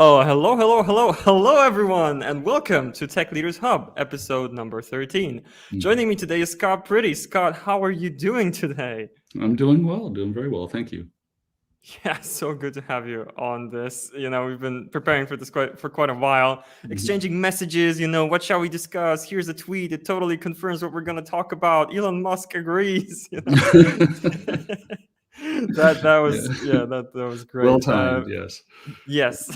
Oh, hello, everyone, and welcome to Tech Leaders Hub, episode number 13. Mhm. Joining me today is Scott Priddy. Scott, how are you doing today? I'm doing well, doing very well. Thank you. Yeah, so good to have you on this. We've been preparing for this for quite a while, Mhm. exchanging messages. What shall we discuss? Here's a tweet. It totally confirms what we're going to talk about. Elon Musk agrees. That was Yeah. that was Well great. timed, yes. Yes.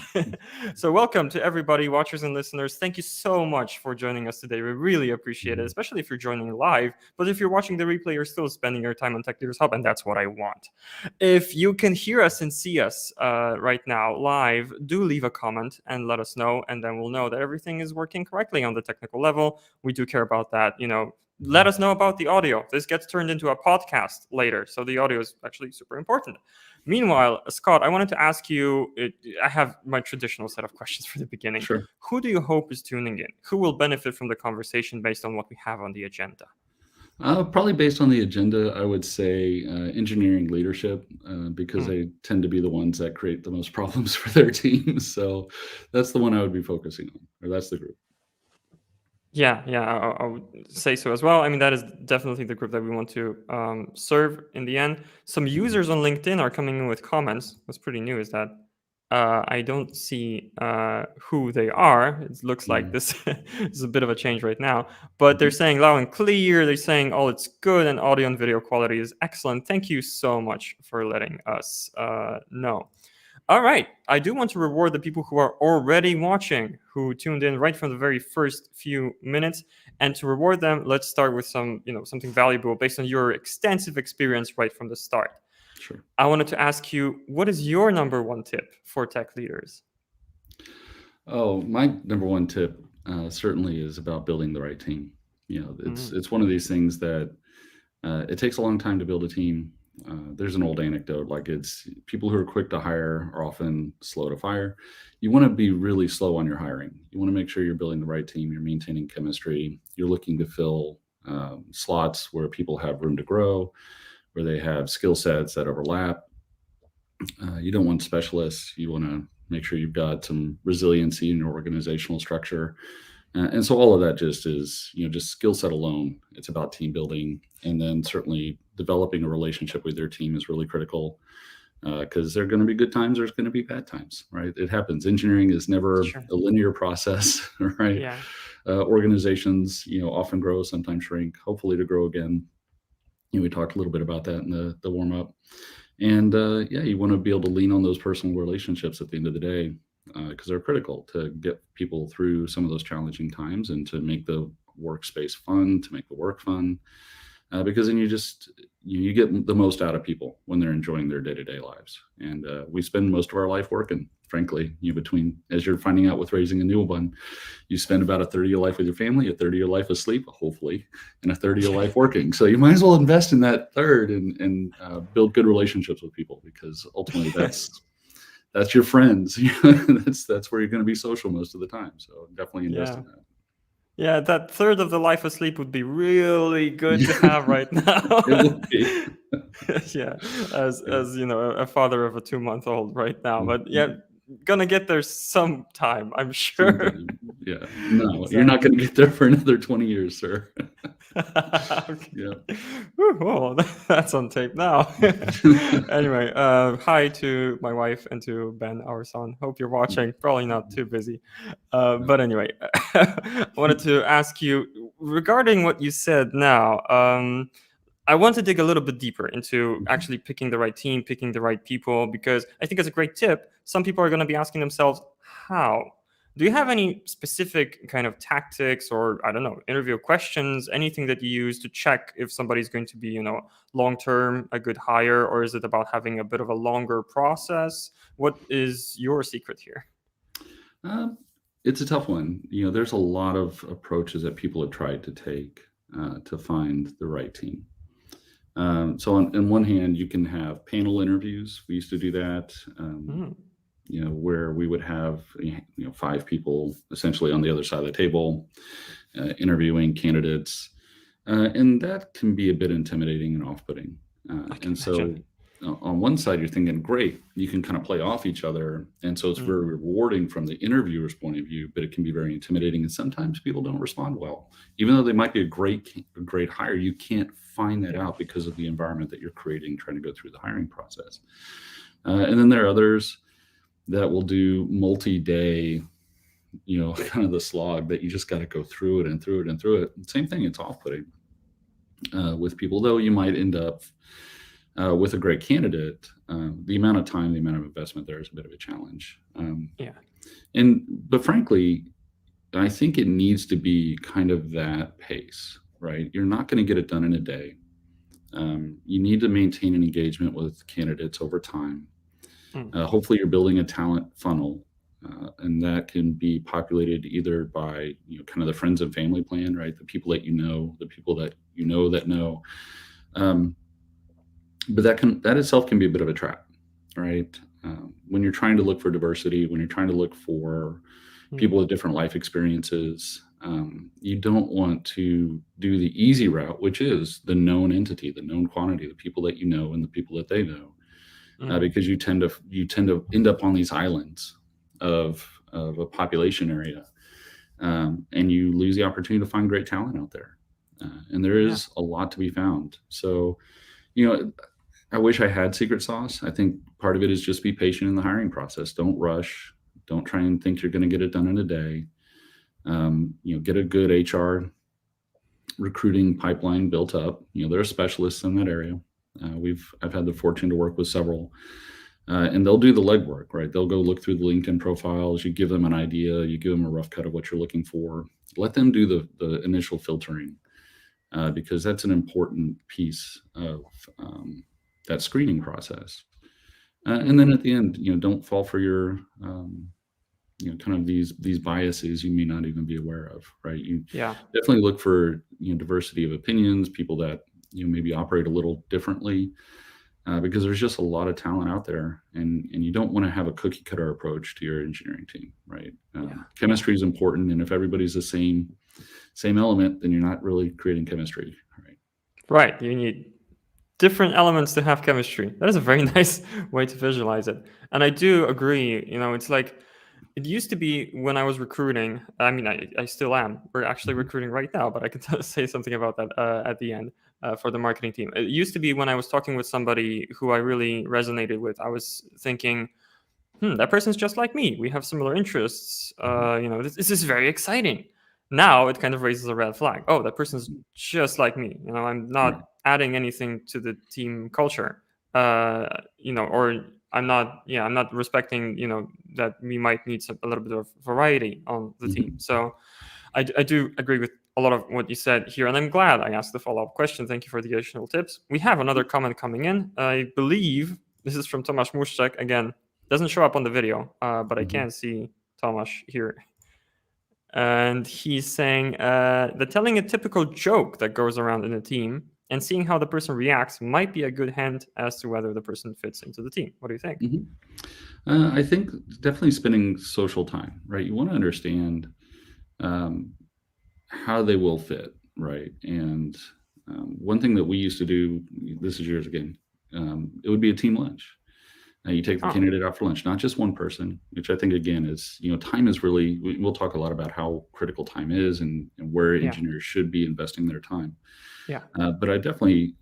So, welcome to everybody, watchers and listeners. Thank you so much for joining us today. We really appreciate it, Mhm. especially if you're joining live. But if you're watching the replay, you're still spending your time on Tech Leaders Hub, and that's what I want. If you can hear us and see us right now live, do leave a comment and let us know, and then we'll know that everything is working correctly on the technical level. We do care about that. Let us know about the audio. This gets turned into a podcast later, so the audio is actually super important. Meanwhile, Scott, I wanted to ask you, I have my traditional set of questions for the beginning. Sure. Who do you hope is tuning in? Who will benefit from the conversation based on what we have on the agenda? Probably based on the agenda, I would say engineering leadership, because Hmm. they tend to be the ones that create the most problems for their teams. So that's the one I would be focusing on, or that's the group. Yeah, I would say so as well. I mean, that is definitely the group that we want to serve in the end. Some Mhm. users on LinkedIn are coming in with comments. What's pretty new is that I don't see who they are. It looks like Mhm. this is a bit of a change right now, but they're Mhm. saying loud and clear. They're saying, oh, it's good, and audio and video quality is excellent. Thank you so much for letting us know. All right. I do want to reward the people who are already watching, who tuned in right from the very first few minutes. And to reward them, let's start with something valuable based on your extensive experience right from the start. Sure. I wanted to ask you, what is your number one tip for tech leaders? Oh, my number one tip certainly is about building the right team. It's Mm, it's one of these things that it takes a long time to build a team. There's an old anecdote, like it's people who are quick to hire are often slow to fire. You want to be really slow on your hiring. You want to make sure you're building the right team, you're maintaining chemistry, you're looking to fill slots where people have room to grow, where they have skill sets that overlap. You don't want specialists. You want to make sure you've got some resiliency in your organizational structure. And so all of that just is, just skill set alone. It's about team building. And then certainly developing a relationship with your team is really critical, because there are going to be good times, there's going to be bad times, right? It happens. Engineering is never sure. a linear process, right? Yeah. Organizations, often grow, sometimes shrink, hopefully to grow again. We talked a little bit about that in the warm up. And yeah, you want to be able to lean on those personal relationships at the end of the day, because they're critical to get people through some of those challenging times and to make the workspace fun, to make the work fun. Because then you get the most out of people when they're enjoying their day-to-day lives. And we spend most of our life working, frankly. Between, as you're finding out with raising a newborn, you spend about a third of your life with your family, a third of your life asleep, hopefully, and a third of your life working. So you might as well invest in that third and build good relationships with people, because ultimately that's your friends. That's where you're going to be social most of the time. So definitely invest Yeah. in that. Yeah, that third of the life asleep would be really good to have right now. It would be. Yeah, as Yeah. as you know, a father of a 2-month old right now. But yeah, Mhm. gonna get there sometime, I'm sure. Sometime. Yeah. No, you're not Exactly. going to get there for another 20 years, sir. Okay. Yeah. Whew, well, that's on tape now. Anyway, hi to my wife and to Ben, our son. Hope you're watching. Probably not too busy. But anyway, I wanted to ask you regarding what you said now. I want to dig a little bit deeper into actually picking the right team, picking the right people, because I think it's a great tip. Some people are going to be asking themselves, how? Do you have any specific kind of tactics or, I don't know, interview questions, anything that you use to check if somebody's going to be, long term, a good hire, or is it about having a bit of a longer process? What is your secret here? Um, it's a tough one. There's a lot of approaches that people have tried to take to find the right team. So on one hand, you can have panel interviews. We used to do that, Hmm. where we would have 5 people essentially on the other side of the table interviewing candidates, and that can be a bit intimidating and off-putting. I can And so imagine. on one side, you're thinking, great, you can kind of play off each other. And so it's very rewarding from the interviewer's point of view, but it can be very intimidating. And sometimes people don't respond well. Even though they might be a great hire, you can't find that out because of the environment that you're creating, trying to go through the hiring process. And then there are others that will do multi-day, kind of the slog that you just got to go through it and through it and through it. Same thing, it's off-putting with people, though you might end up with a great candidate. The amount of time, the amount of investment there is a bit of a challenge. But frankly, I think it needs to be kind of that pace, right? You're not going to get it done in a day. You need to maintain an engagement with candidates over time. Hopefully you're building a talent funnel, and that can be populated either by kind of the friends and family plan, right? The people that the people that that know. But that itself can be a bit of a trap, right? When you're trying to look for diversity, when you're trying to look for people with different life experiences, you don't want to do the easy route, which is the known entity, the known quantity, the people that you know and the people that they know, because you tend to end up on these islands of a population area, and you lose the opportunity to find great talent out there. And there is a lot to be found. So, I wish I had secret sauce. I think part of it is just be patient in the hiring process. Don't rush. Don't try and think you're going to get it done in a day. Get a good HR recruiting pipeline built up. There are specialists in that area. I've had the fortune to work with several, and they'll do the legwork, right? They'll go look through the LinkedIn profiles. You give them an idea. You give them a rough cut of what you're looking for. Let them do the initial filtering, because that's an important piece of that screening process. And then at the end, don't fall for your, kind of these biases you may not even be aware of, right? You definitely look for, diversity of opinions, people that, maybe operate a little differently, because there's just a lot of talent out there, and you don't want to have a cookie cutter approach to your engineering team, right? Chemistry is important. And if everybody's the same element, then you're not really creating chemistry, right? Right. You need different elements to have chemistry. That is a very nice way to visualize it. And I do agree, it's like, it used to be when I was recruiting, I mean, I still am. We're actually recruiting right now, but I can say something about that at the end for the marketing team. It used to be when I was talking with somebody who I really resonated with, I was thinking, that person's just like me. We have similar interests. This is very exciting. Now it kind of raises a red flag. Oh, that person's just like me. I'm not adding anything to the team culture. Or I'm not respecting, that we might need a little bit of variety on the team. So I do agree with a lot of what you said here, and I'm glad I asked the follow-up question. Thank you for the additional tips. We have another comment coming in. I believe this is from Tomasz Muszczak. Again, doesn't show up on the video, but I can see Tomasz here. And he's saying that telling a typical joke that goes around in a team and seeing how the person reacts might be a good hint as to whether the person fits into the team. What do you think? I think definitely spending social time, right? You want to understand how they will fit, right? And one thing that we used to do, this is yours again, it would be a team lunch. You take the candidate out for lunch, not just one person, which I think, again, is, time is really, we'll talk a lot about how critical time is and where engineers should be investing their time. But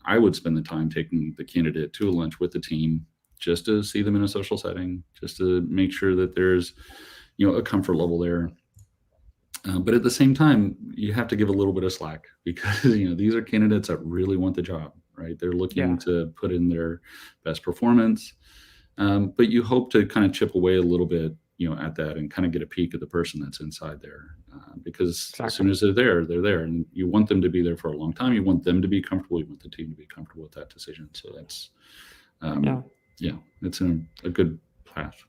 I would spend the time taking the candidate to a lunch with the team just to see them in a social setting, just to make sure that there's, a comfort level there. But at the same time, you have to give a little bit of slack because, these are candidates that really want the job, right? They're looking to put in their best performance. But you hope to kind of chip away a little bit, at that and kind of get a peek at the person that's inside there, because as soon as they're there, and you want them to be there for a long time. You want them to be comfortable. You want the team to be comfortable with that decision. So that's, it's a good path.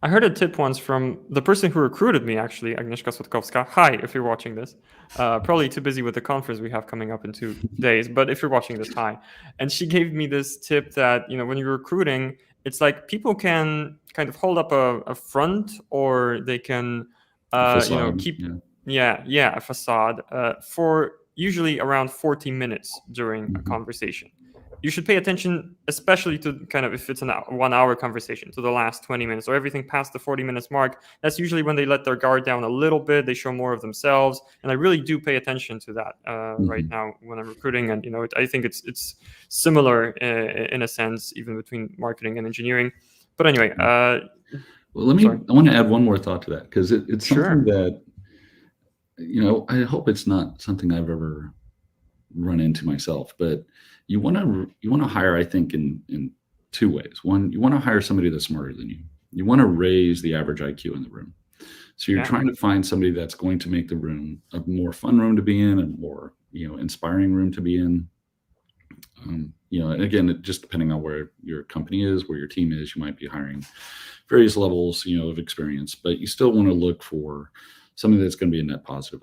I heard a tip once from the person who recruited me, actually, Agnieszka Słodkowska. Hi, if you're watching this. Probably too busy with the conference we have coming up in 2 days, but if you're watching this, hi. And she gave me this tip that, when you're recruiting, it's like people can kind of hold up a front, or they can, keep, a facade for usually around 40 minutes during a conversation. you should pay attention, especially to kind of if it's a 1 hour conversation, to the last 20 minutes or everything past the 40 minutes mark. That's usually when they let their guard down a little bit. They show more of themselves, and I really do pay attention to that right now when I'm recruiting. And I think it's similar in a sense, even between marketing and engineering. But anyway, well, I want to add one more thought to that, because it's something that I hope it's not something I've ever run into myself, but you want to hire, I think, in two ways. One, you want to hire somebody that's smarter than you. You want to raise the average IQ in the room. So you're trying to find somebody that's going to make the room a more fun room to be in, and more inspiring room to be in. And again, just depending on where your company is, where your team is, you might be hiring various levels of experience, but you still want to look for something that's going to be a net positive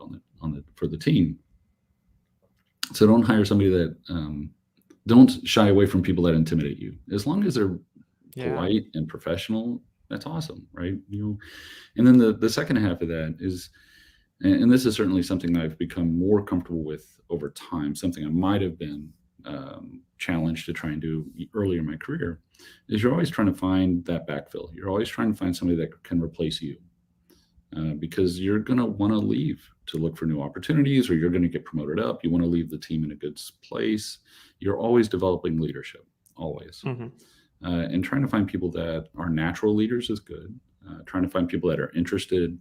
for the team. So don't hire somebody that don't shy away from people that intimidate you. As long as they're polite and professional, that's awesome, right? And then the second half of that is, and this is certainly something I've become more comfortable with over time, something I might have been challenged to try and do earlier in my career, is you're always trying to find that backfill. You're always trying to find somebody that can replace you, because you're going to want to leave to look for new opportunities, or you're going to get promoted up. You want to leave the team in a good place. You're always developing leadership, always. And trying to find people that are natural leaders is good. Trying to find people that are interested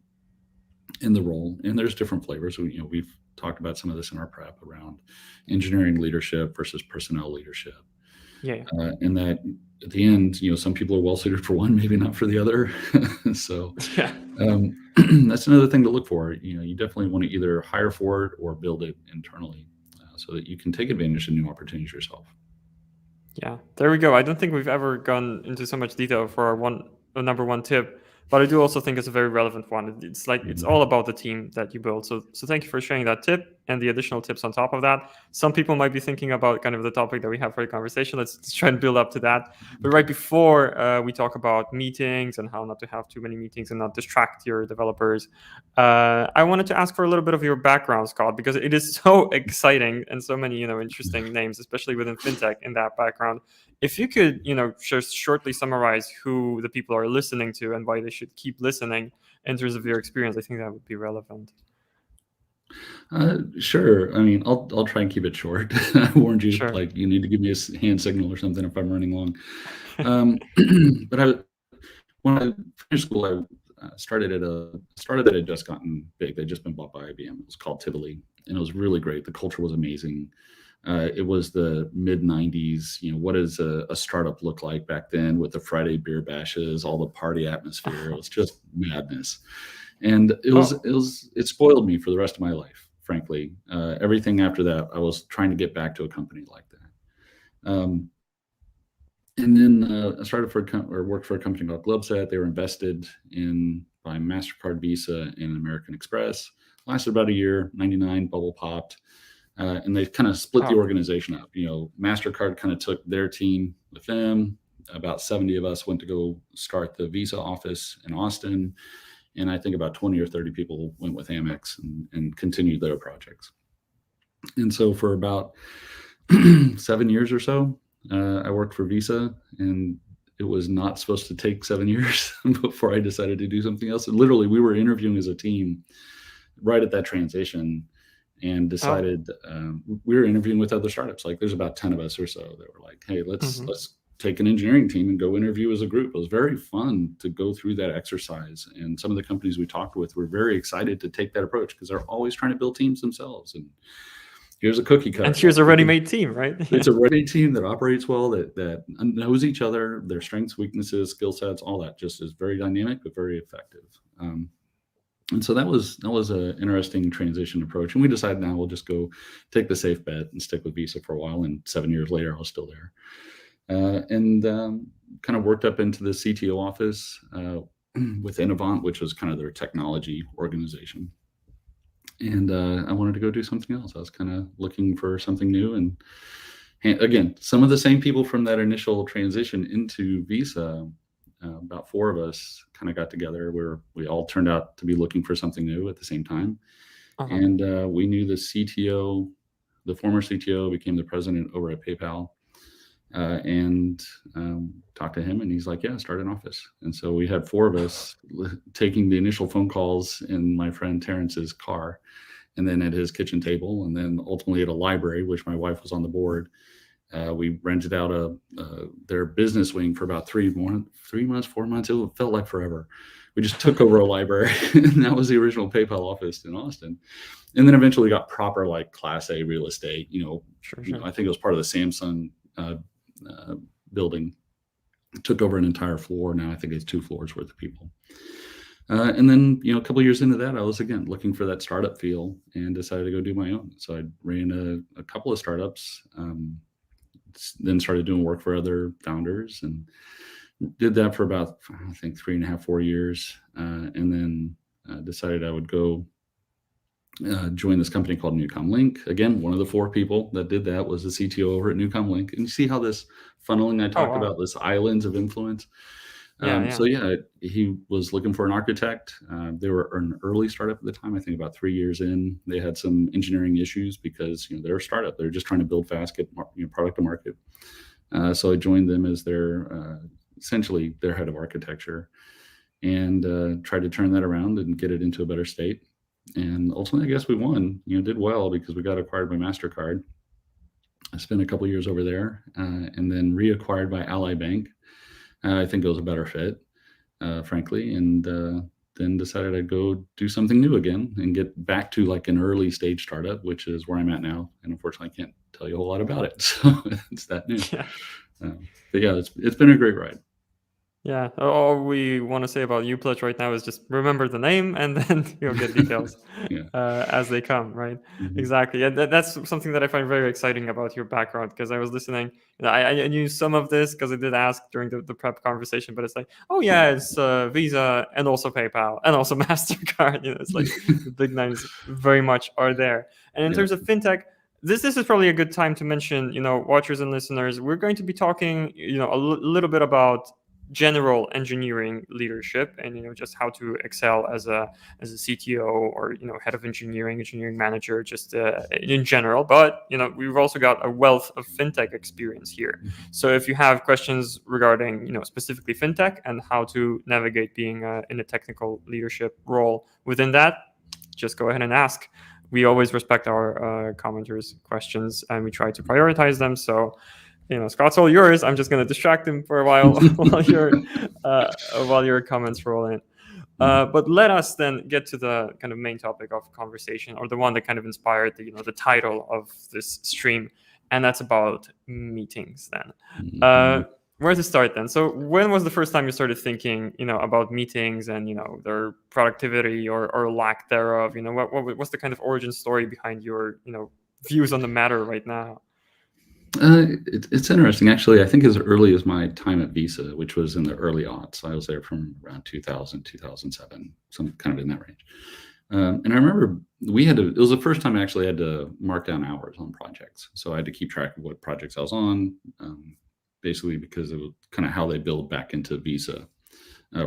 in the role. And there's different flavors. We've talked about some of this in our prep around engineering leadership versus personnel leadership. And that at the end, some people are well suited for one, maybe not for the other. So that's another thing to look for. You definitely want to either hire for it or build it internally, so that you can take advantage of new opportunities yourself. Yeah, there we go. I don't think we've ever gone into so much detail for our number one tip, but I do also think it's a very relevant one. It's like it's all about the team that you build. So thank you for sharing that tip and the additional tips on top of that. Some people might be thinking about kind of the topic that we have for the conversation. Let's try and build up to that. But right before we talk about meetings and how not to have too many meetings and not distract your developers, I wanted to ask for a little bit of your background, Scott, because it is so exciting and so many interesting names, especially within fintech in that background. If you could, just shortly summarize who the people are listening to and why they should keep listening in terms of your experience, I think that would be relevant. Sure. I mean, I'll try and keep it short. I warned you, like you need to give me a hand signal or something if I'm running long. But when I finished school, I started at a startup that had just gotten big. They'd just been bought by IBM. It was called Tivoli, and it was really great. The culture was amazing. It was the mid 90s. What does a startup look like back then, with the Friday beer bashes, all the party atmosphere? It was just madness. And it spoiled me for the rest of my life, frankly. Everything after that, I was trying to get back to a company like that. And then I started worked for a company called Globset. They were invested in by Mastercard, Visa, and American Express. Lasted about a year. 99 bubble popped. And they kind of split the organization up. Mastercard kind of took their team with them. About 70 of us went to go start the Visa office in Austin. And I think about 20 or 30 people went with Amex and continued their projects. And so for about 7 years or so, I worked for Visa, and it was not supposed to take 7 years before I decided to do something else. And literally, we were interviewing as a team right at that transition, and decided we were interviewing with other startups. Like there's about 10 of us or so that were like, hey, let's take an engineering team and go interview as a group. It was very fun to go through that exercise. And some of the companies we talked with were very excited to take that approach, because they're always trying to build teams themselves. And here's a cookie cutter. And here's a ready-made team, right? It's a ready team that operates well, that knows each other, their strengths, weaknesses, skill sets, all that just is very dynamic, but very effective. And so that was an interesting transition approach. And we decided now we'll just go take the safe bet and stick with Visa for a while. And 7 years later, I was still there. And kind of worked up into the CTO office with Innovant, which was kind of their technology organization. And I wanted to go do something else. I was kind of looking for something new. And again, some of the same people from that initial transition into Visa, about 4 of us kind of got together where we all turned out to be looking for something new at the same time. And we knew the CTO, the former CTO, became the president over at PayPal. and talked to him, and he's like, yeah, start an office. And so we had 4 of us taking the initial phone calls in my friend Terrence's car, and then at his kitchen table, and then ultimately at a library, which my wife was on the board. We rented out their business wing for about 3 months, 4 months. It felt like forever. We just took over a library, and that was the original PayPal office in Austin. And then eventually got proper like Class A real estate. Sure. I think it was part of the Samsung building. Took over an entire floor. Now I think it's 2 floors worth of people. And then, a couple of years into that, I was again looking for that startup feel and decided to go do my own. So I ran a couple of startups, then started doing work for other founders, and did that for about, I think, 3.5, 4 years. And then decided I would go join this company called Newcom Link. Again, one of the 4 people that did that was the CTO over at Newcom Link. And you see how this funneling I talked about, this islands of influence. So he was looking for an architect. They were an early startup at the time. I think about 3 years in, they had some engineering issues because they're a startup. They're just trying to build fast, get product to market. So I joined them as essentially their head of architecture, and tried to turn that around and get it into a better state. And ultimately, I guess we won. Did well because we got acquired by Mastercard. I spent a couple of years over there, and then reacquired by Ally Bank. I think it was a better fit, frankly, and then decided I'd go do something new again and get back to like an early stage startup, which is where I'm at now. And unfortunately, I can't tell you a whole lot about it, so it's that new. But yeah, it's been a great ride. Yeah, all we want to say about UPledge right now is just remember the name, and then you'll get details as they come, right? Mm-hmm. Exactly. And that's something that I find very exciting about your background, because I was listening. I knew some of this because I did ask during the prep conversation, but it's like, oh yeah, it's Visa and also PayPal and also Mastercard. It's like the big names very much are there. And in terms of fintech, this is probably a good time to mention, watchers and listeners, we're going to be talking, a little bit about general engineering leadership, and just how to excel as a CTO or head of engineering manager, just in general. But we've also got a wealth of fintech experience here. So if you have questions regarding specifically fintech and how to navigate being in a technical leadership role within that, just go ahead and ask. We always respect our commenters' questions, and we try to prioritize them. So Scott's all yours. I'm just going to distract him for a while while your comments roll in. But let us then get to the kind of main topic of conversation, or the one that kind of inspired the title of this stream, and that's about meetings. Then, where to start then? So, when was the first time you started thinking, about meetings and their productivity or lack thereof? What's the kind of origin story behind your views on the matter right now? It's interesting, actually. I think as early as my time at Visa, which was in the early aughts, I was there from around 2000, 2007, some kind of in that range. And I remember it was the first time I actually had to mark down hours on projects. So I had to keep track of what projects I was on, basically because it was kind of how they build back into Visa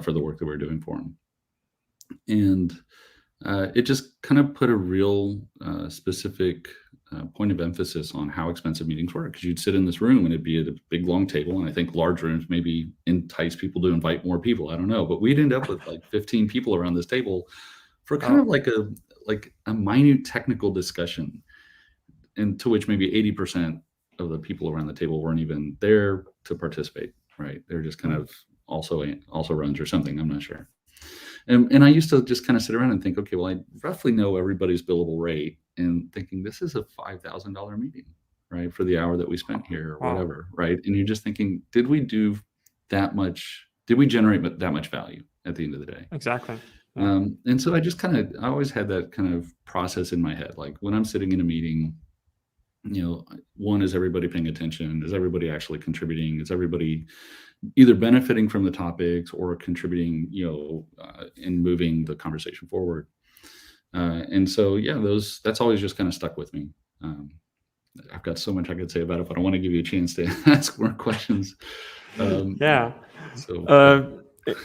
for the work that we were doing for them. And it just kind of put a real specific point of emphasis on how expensive meetings were, because you'd sit in this room and it'd be at a big long table, and I think large rooms maybe entice people to invite more people, I don't know, but we'd end up with like 15 people around this table for kind of like a minute technical discussion, and to which maybe 80% of the people around the table weren't even there to participate, right? They're just kind of also runs or something, I'm not sure. And I used to just kind of sit around and think, okay, well, I roughly know everybody's billable rate, and thinking this is a $5,000 meeting, right, for the hour that we spent here or whatever, right? And you're just thinking, did we generate that much value at the end of the day? Exactly. And so I always had that kind of process in my head. Like when I'm sitting in a meeting, one, is everybody paying attention? Is everybody actually contributing? Is everybody either benefiting from the topics or contributing, in moving the conversation forward? And so, that's always just kind of stuck with me. I've got so much I could say about it, but I want to give you a chance to ask more questions.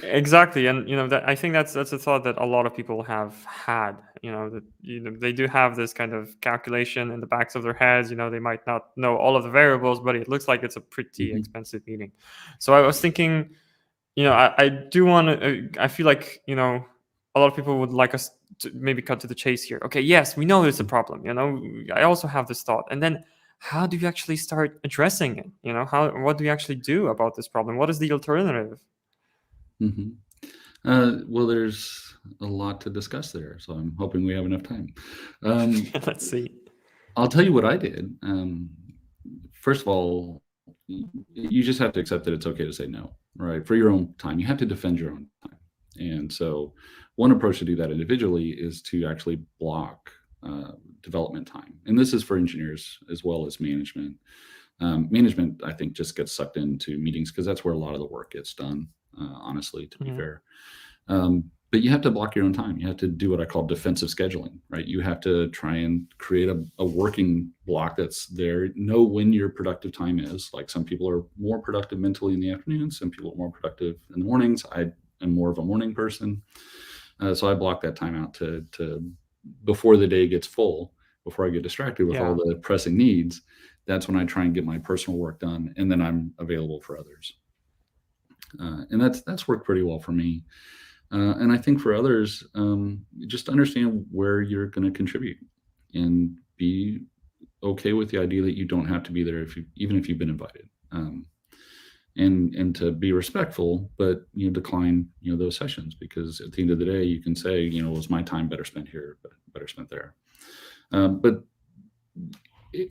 Exactly, and that I think that's a thought that a lot of people have had. That they do have this kind of calculation in the backs of their heads. They might not know all of the variables, but it looks like it's a pretty Mhm. expensive meeting. So I was thinking, I do want to. I feel like a lot of people would like us to maybe cut to the chase here. Okay, yes, we know there's a problem. I also have this thought, and then how do you actually start addressing it? What do you actually do about this problem? What is the alternative? Mhm. Well, there's a lot to discuss there, so I'm hoping we have enough time. Let's see. I'll tell you what I did. First of all, you just have to accept that it's okay to say no, right? For your own time, you have to defend your own time. And so, one approach to do that individually is to actually block development time. And this is for engineers as well as management. Management, I think, just gets sucked into meetings because that's where a lot of the work gets done, honestly, to be Mhm. fair. But you have to block your own time. You have to do what I call defensive scheduling, right? You have to try and create a working block that's there. Know when your productive time is. Like some people are more productive mentally in the afternoon. Some people are more productive in the mornings. I am more of a morning person. So I block that time out to before the day gets full, before I get distracted with all Yeah. the pressing needs. That's when I try and get my personal work done, and then I'm available for others. And that's worked pretty well for me. And I think for others, just understand where you're going to contribute and be okay with the idea that you don't have to be there even if you've been invited. And to be respectful, but decline those sessions, because at the end of the day, you can say, was my time better spent here, better spent there. But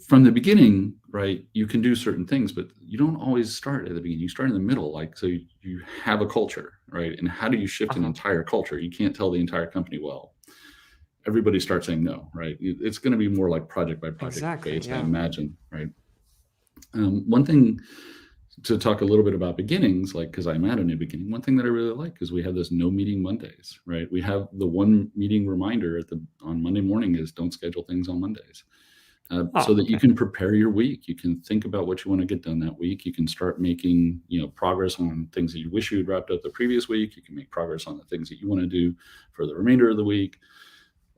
from the beginning, right, you can do certain things, but you don't always start at the beginning. You start in the middle, like, so you have a culture, right? And how do you shift an Uh-huh. entire culture? You can't tell the entire company, well, everybody starts saying no, right? It's going to be more like project by project Exactly. based, I Yeah. imagine, right? One thing to talk a little bit about beginnings, like, because I'm at a new beginning, one thing that I really like is we have this no meeting Mondays, right? We have the one meeting reminder on Monday morning is don't schedule things on Mondays. So Oh, that you okay. can prepare your week. You can think about what you want to get done that week. You can start making, progress on things that you wish you had wrapped up the previous week. You can make progress on the things that you want to do for the remainder of the week.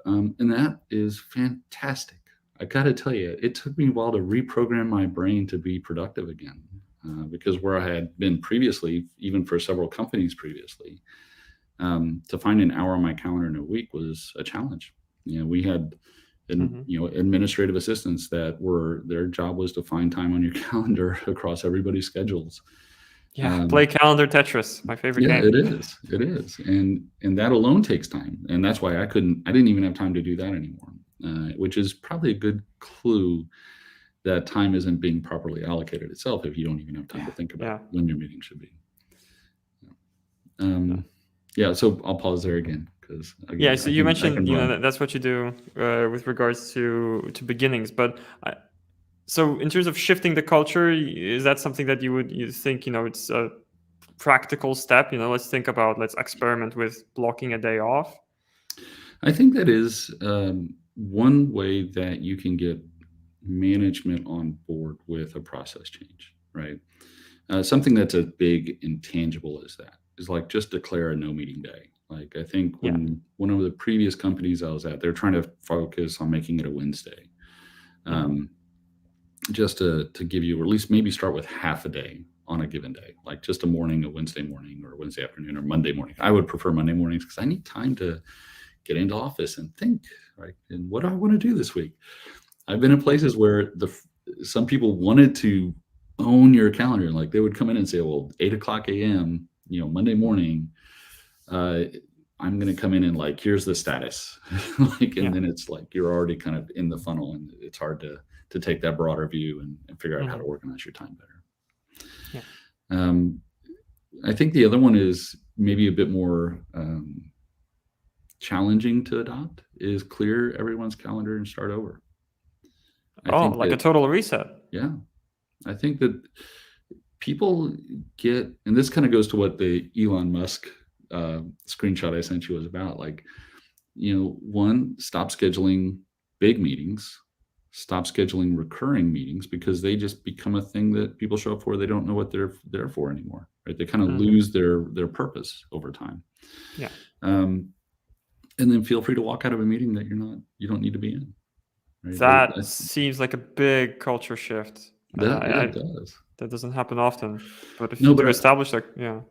And that is fantastic. I got to tell you, it took me a while to reprogram my brain to be productive again, because where I had been previously, even for several companies previously, to find an hour on my calendar in a week was a challenge. We had Hmm. administrative assistants that their job was to find time on your calendar across everybody's schedules. Yeah. Um, Play calendar Tetris, my favorite yeah, game. it is, and that alone takes time, and that's why I didn't even have time to do that anymore, which is probably a good clue that time isn't being properly allocated itself if you don't even have time to Yeah. think about Yeah. when your meeting should be. Yeah. Yeah, so I'll pause there again because Yeah. again So you I can mentioned, run. that's what you do with regards to beginnings, but so in terms of shifting the culture, is that something that you think it's a practical step? Let's think about, let's experiment with blocking a day off. I think that is one way that you can get management on board with a process change, right? Something that's a big intangible is like just declare a no meeting day. Like I think Yeah. when one of the previous companies I was at, they're trying to focus on making it a Wednesday, Hmm. um, just to give you, or at least maybe start with half a day on a given day, like just a morning, a Wednesday morning, or Wednesday afternoon, or Monday morning. I would prefer Monday mornings because I need time to get into office and think, right? And what do I want to do this week? I've been in Yeah. places where some people wanted to own your calendar. Like they would come in and say, well, 8:00 a.m., Monday morning, uh, I'm going to come in and like, here's the status. And Yeah. then it's like, you're already kind of in the funnel and it's hard to take that broader view and figure out how to Hmm. organize your time better. Yeah. Um, I think the other one is maybe a bit more challenging to adopt is clear everyone's calendar and start over. I Oh, think like a that, total reset. yeah, I think that people get, and this kind of goes to what the Elon Musk screenshot I sent you was about. Like, one, stop scheduling big meetings, Stop scheduling recurring meetings because they just become a thing that people show up for. They don't know what they're there for anymore, right? They kind of lose their purpose over time. Yeah. And then feel free to walk out of a meeting that you don't need to be in. Right? That seems like a big culture shift. It does. That doesn't happen often, but if No, you but do establish that, yeah.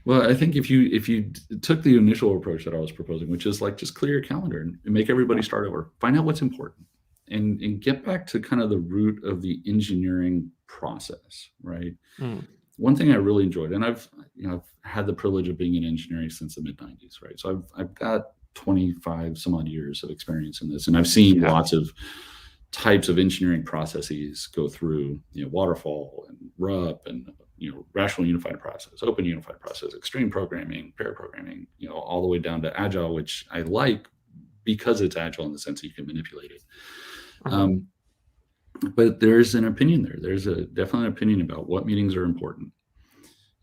Well, I think if you took the initial approach that I was proposing, which is like just clear your calendar and make everybody start over, find out what's important, and get back to kind of the root of the engineering process, right? One thing I really enjoyed, and I've had the privilege of being in engineering since the mid '90s, right? So I've got 25 some odd years of experience in this, and I've seen lots of types of engineering processes go through, waterfall and RUP and rational unified process, open unified process, extreme programming, pair programming, all the way down to agile, which I like because it's agile in the sense that you can manipulate it. But there's an opinion there. There's a definitely an opinion about what meetings are important.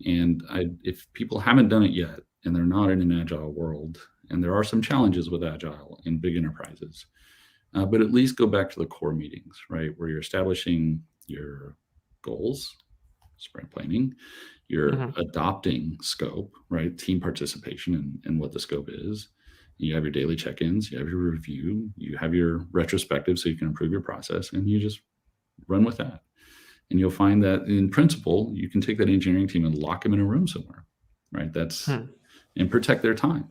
And if people haven't done it yet, and they're not in an agile world, and there are some challenges with agile in big enterprises, but at least go back to the core meetings, right? Where you're establishing your goals, sprint planning, you're adopting scope, right? Team participation and what the scope is. You have your daily check-ins, you have your review, you have your retrospective so you can improve your process, and you just run with that. And you'll find that in principle, you can take that engineering team and lock them in a room somewhere, right? That's and protect their time.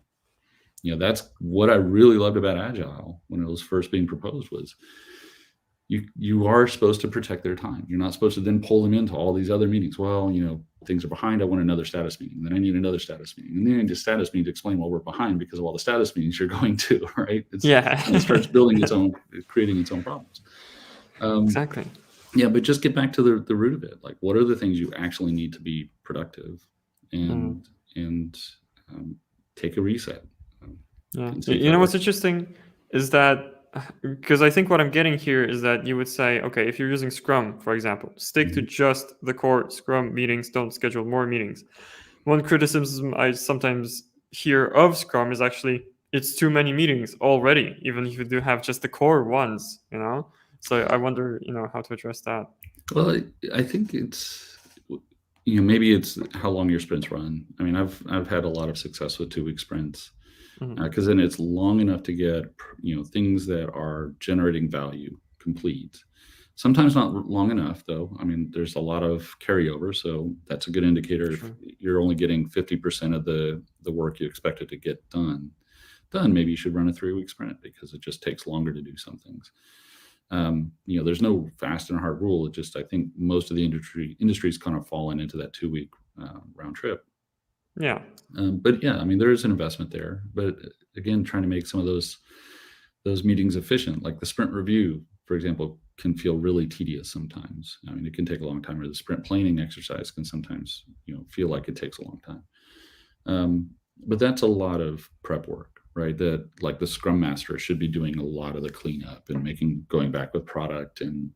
That's what I really loved about Agile when it was first being proposed was you are supposed to protect their time. You're not supposed to then pull them into all these other meetings. Well, things are behind. I want another status meeting. Then I need another status meeting. And then I need a status meeting to explain why we're behind because of all the status meetings you're going to, right? It starts building creating its own problems. Exactly. Yeah, but just get back to the root of it. Like, what are the things you actually need to be productive and take a reset. Yeah. What's interesting is that, because I think what I'm getting here is that you would say, okay, if you're using Scrum, for example, stick to just the core Scrum meetings, don't schedule more meetings. One criticism I sometimes hear of Scrum is actually it's too many meetings already, even if you do have just the core ones, So I wonder, how to address that. Well, I think it's, maybe it's how long your sprints run. I mean, I've had a lot of success with 2-week sprints. Because then it's long enough to get things that are generating value complete. Sometimes not long enough though. I mean, there's a lot of carryover, so that's a good indicator. If you're only getting 50% of the work you expected to get done, maybe you should run a 3-week sprint because it just takes longer to do some things. There's no fast and hard rule. It just, I think most of the industries kind of fallen into that 2-week round trip. Yeah. But yeah, I mean, there is an investment there, but again, trying to make some of those meetings efficient, like the sprint review, for example, can feel really tedious sometimes. I mean, it can take a long time, or the sprint planning exercise can sometimes, feel like it takes a long time. But that's a lot of prep work, right? That like the Scrum Master should be doing a lot of the cleanup and going back with product and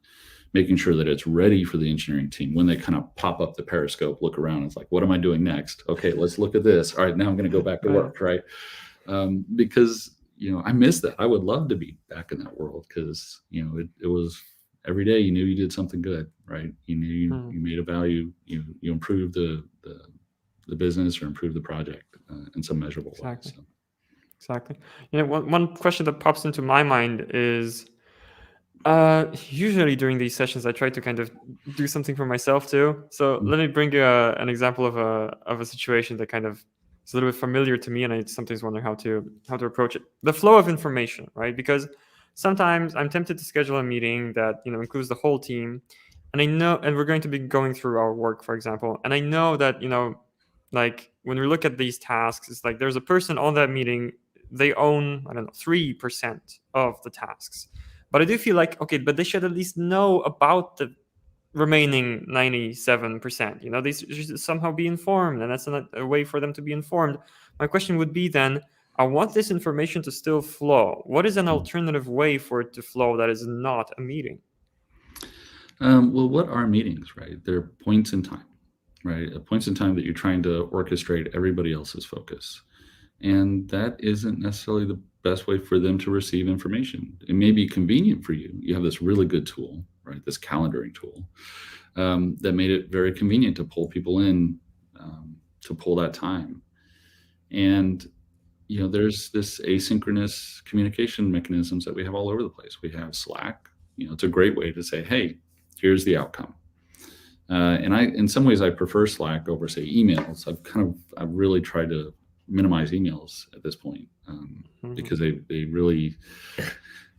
making sure that it's ready for the engineering team when they kind of pop up the periscope, look around. It's like, what am I doing next? Okay, let's look at this. All right, now I'm going to go back to work, right? Because, I miss that. I would love to be back in that world because, it was every day you knew you did something good, right? You knew you made a value, you improved the business or improved the project in some measurable way. So. Exactly. One question that pops into my mind is, usually during these sessions, I try to kind of do something for myself too. So let me bring you an example of a situation that kind of is a little bit familiar to me, and I sometimes wonder how to approach it. The flow of information, right? Because sometimes I'm tempted to schedule a meeting that includes the whole team, and I know, and we're going to be going through our work, for example, and I know that like when we look at these tasks, it's like there's a person on that meeting, they own 3% of the tasks. But I do feel like, okay, but they should at least know about the remaining 97%. They should somehow be informed, and that's not a way for them to be informed. My question would be then, I want this information to still flow. What is an alternative way for it to flow that is not a meeting? Well, what are meetings, right? They're points in time, right? Points in time that you're trying to orchestrate everybody else's focus. And that isn't necessarily the best way for them to receive information. It may be convenient for you. You have this really good tool, right? This calendaring tool that made it very convenient to pull people in, to pull that time. And there's this asynchronous communication mechanisms that we have all over the place. We have Slack. It's a great way to say, hey, here's the outcome. And in some ways, I prefer Slack over, say, emails. I've really tried to minimize emails at this point because they really,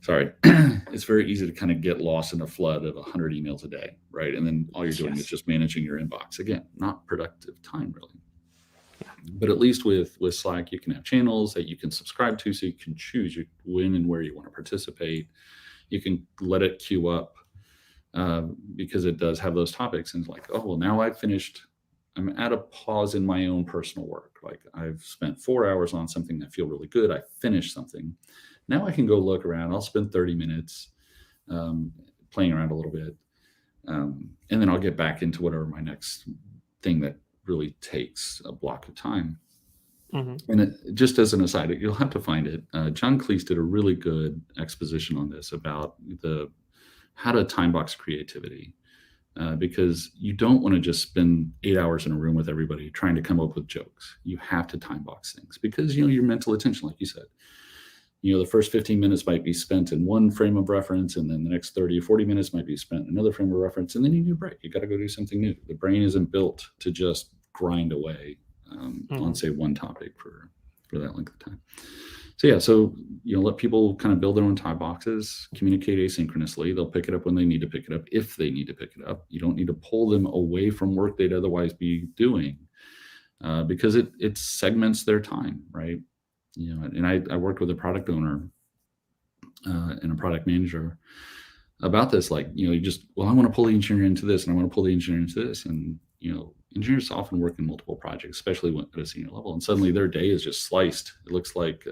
sorry, it's very easy to kind of get lost in a flood of 100 emails a day, right? And then all you're doing is just managing your inbox. Again, not productive time, really. But at least with Slack, you can have channels that you can subscribe to, so you can choose when and where you want to participate. You can let it queue up because it does have those topics. And it's like, oh, well, now I've finished. I'm at a pause in my own personal work. Like, I've spent 4 hours on something that feel really good. I finished something. Now I can go look around. I'll spend 30 minutes playing around a little bit. And then I'll get back into whatever my next thing that really takes a block of time. And just as an aside, you'll have to find it. John Cleese did a really good exposition on this about how to time box creativity, because you don't want to just spend 8 hours in a room with everybody trying to come up with jokes. You have to time box things because your mental attention, like you said, the first 15 minutes might be spent in one frame of reference, and then the next 30 or 40 minutes might be spent in another frame of reference, and then you need a break. You got to go do something new. The brain isn't built to just grind away on, say, one topic for that length of time. So let people kind of build their own time boxes, communicate asynchronously. They'll pick it up when they need to pick it up, if they need to pick it up. You don't need to pull them away from work they'd otherwise be doing because it segments their time, right? And I worked with a product owner and a product manager about this. Like, I want to pull the engineer into this, and I want to pull the engineer into this. And, engineers often work in multiple projects, especially at a senior level. And suddenly their day is just sliced. It looks like,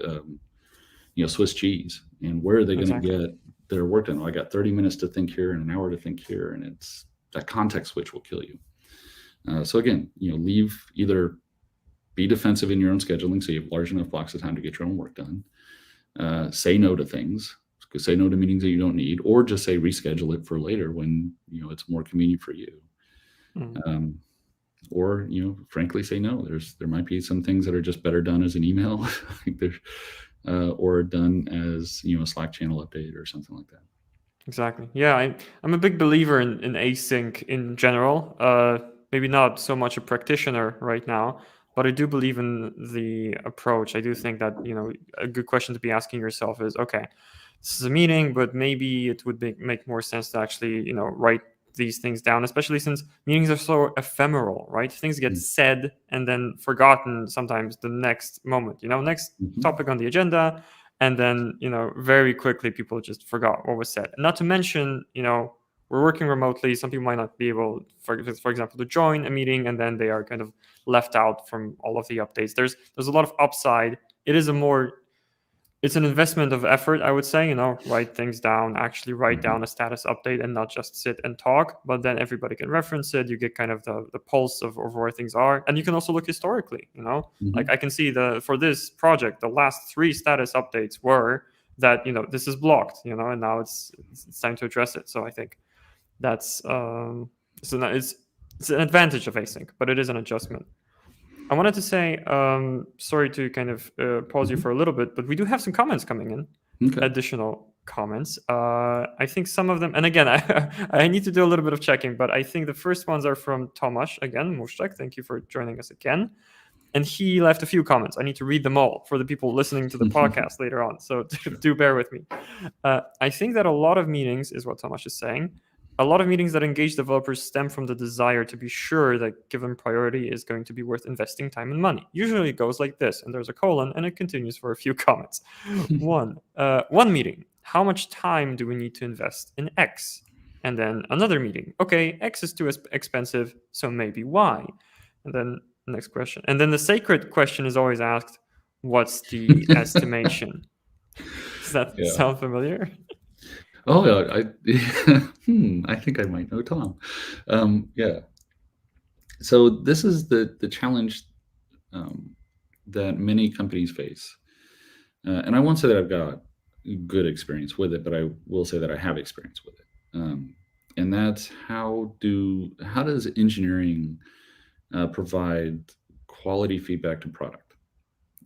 Swiss cheese. And where are they going to get their work done? Well, I got 30 minutes to think here and an hour to think here. And it's that context switch will kill you. So again, either be defensive in your own scheduling, so you have large enough blocks of time to get your own work done. Say no to things. Say no to meetings that you don't need, or just say reschedule it for later when it's more convenient for you. Or frankly, say no. There might be some things that are just better done as an email, or done as a Slack channel update or something like that. Exactly. Yeah, I'm a big believer in async in general. Maybe not so much a practitioner right now, but I do believe in the approach. I do think that, a good question to be asking yourself is, okay, this is a meeting, but maybe it would make more sense to actually, write these things down, especially since meetings are so ephemeral, right? Things get said and then forgotten sometimes the next moment, next topic on the agenda. And then, very quickly people just forgot what was said. And not to mention, we're working remotely. Some people might not be able, for example, to join a meeting, and then they are kind of left out from all of the updates. There's a lot of upside. It's an investment of effort, I would say, write things down, actually write down a status update and not just sit and talk, but then everybody can reference it. You get kind of the pulse of where things are. And you can also look historically, like I can see for this project, the last 3 status updates were that, this is blocked, and now it's time to address it. So I think that's, it's an advantage of async, but it is an adjustment. I wanted to say, sorry to kind of pause you for a little bit, but we do have some comments coming in, additional comments. I think some of them, and again, I need to do a little bit of checking, but I think the first ones are from Tomasz, again, Muszczak, thank you for joining us again. And he left a few comments. I need to read them all for the people listening to the podcast later on, so do bear with me. I think that a lot of meetings, is what Tomasz is saying, a lot of meetings that engage developers stem from the desire to be sure that given priority is going to be worth investing time and money. Usually it goes like this, and there's a colon, and it continues for a few comments. One meeting. How much time do we need to invest in X? And then another meeting. Okay, X is too expensive, so maybe Y. And then next question. And then the sacred question is always asked, what's the estimation? Does that sound familiar? Oh, yeah. I think I might know Tom. Yeah. So this is the challenge that many companies face. And I won't say that I've got good experience with it, but I will say that I have experience with it. And that's how does engineering provide quality feedback to product?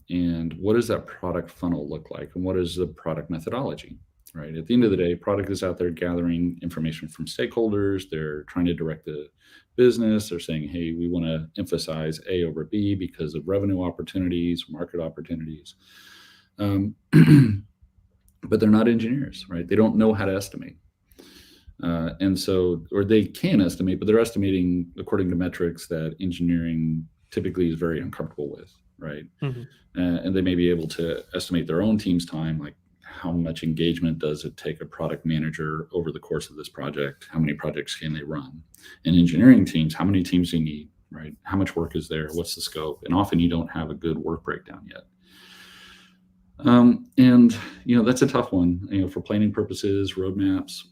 And what does that product funnel look like? And what is the product methodology? Right. At the end of the day, product is out there gathering information from stakeholders. They're trying to direct the business. They're saying, hey, we want to emphasize A over B because of revenue opportunities, market opportunities. But they're not engineers, right? They don't know how to estimate. And so, or they can estimate, but they're estimating according to metrics that engineering typically is very uncomfortable with, right? And they may be able to estimate their own team's time, like how much engagement does it take a product manager over the course of this project? How many projects can they run? And engineering teams, how many teams do you need, right? How much work is there? What's the scope? And often you don't have a good work breakdown yet. And, that's a tough one, for planning purposes, roadmaps.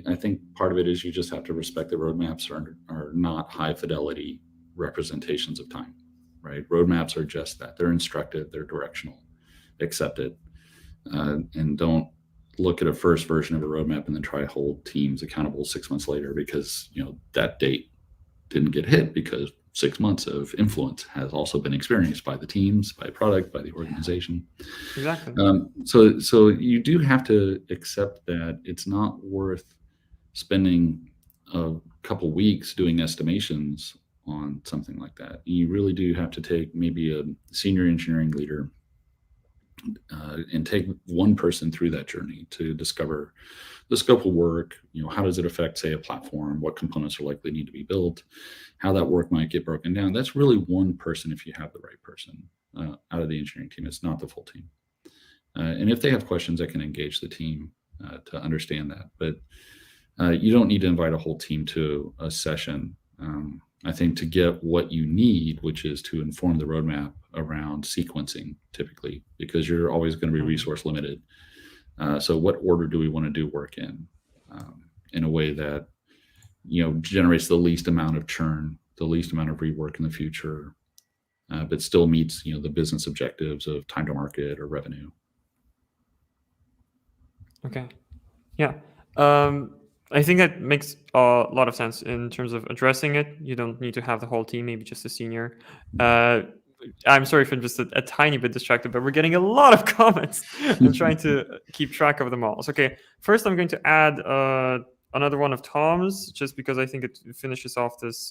I think part of it is you just have to respect that roadmaps are not high fidelity representations of time, right? Roadmaps are just that. They're instructive, they're directional. Accept it. And don't look at a first version of a roadmap and then try to hold teams accountable 6 months later because, that date didn't get hit because 6 months of influence has also been experienced by the teams, by product, by the organization. Exactly. So you do have to accept that it's not worth spending a couple weeks doing estimations on something like that. You really do have to take maybe a senior engineering leader and take one person through that journey to discover the scope of work. How does it affect, say, a platform? What components are likely need to be built? How that work might get broken down. That's really one person if you have the right person out of the engineering team. It's not the full team. And if they have questions, I can engage the team to understand that. But you don't need to invite a whole team to a session. I think to get what you need, which is to inform the roadmap around sequencing, typically, because you're always going to be resource limited. So what order do we want to do work in a way that, generates the least amount of churn, the least amount of rework in the future, but still meets, the business objectives of time to market or revenue. Okay. Yeah. I think that makes a lot of sense in terms of addressing it. You don't need to have the whole team, maybe just a senior. I'm sorry if I'm just a tiny bit distracted, but we're getting a lot of comments. I'm trying to keep track of them all. So, okay, first I'm going to add another one of Tom's, just because I think it finishes off this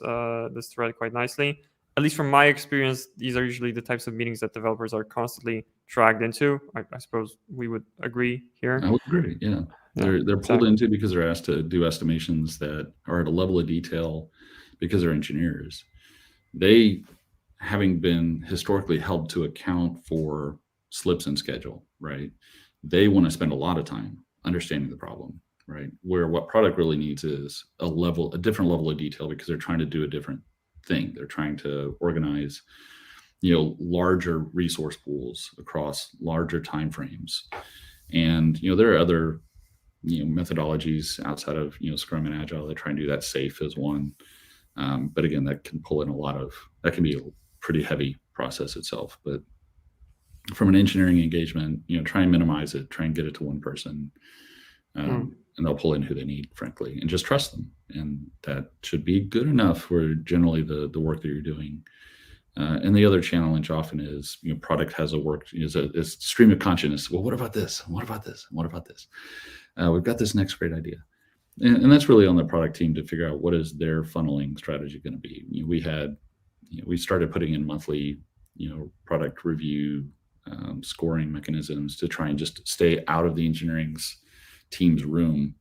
thread quite nicely. At least from my experience, these are usually the types of meetings that developers are constantly dragged into. I suppose we would agree here. I would agree, yeah. They're pulled into because they're asked to do estimations that are at a level of detail because they're engineers. They, having been historically held to account for slips in schedule, right? They want to spend a lot of time understanding the problem, right? Where what product really needs is a different level of detail because they're trying to do a different thing. They're trying to organize, larger resource pools across larger timeframes. And, there are other methodologies outside of Scrum and Agile that try and do that. Safe as one, but again, that can pull in that can be a pretty heavy process itself. But from an engineering engagement, try and minimize it, try and get it to one person, and they'll pull in who they need, frankly, and just trust them. And that should be good enough for generally the work that you're doing. And the other challenge often is, product has a stream of consciousness. Well, what about this? What about this? What about this? We've got this next great idea. And that's really on the product team to figure out what is their funneling strategy going to be. We started putting in monthly, product review scoring mechanisms to try and just stay out of the engineering team's room.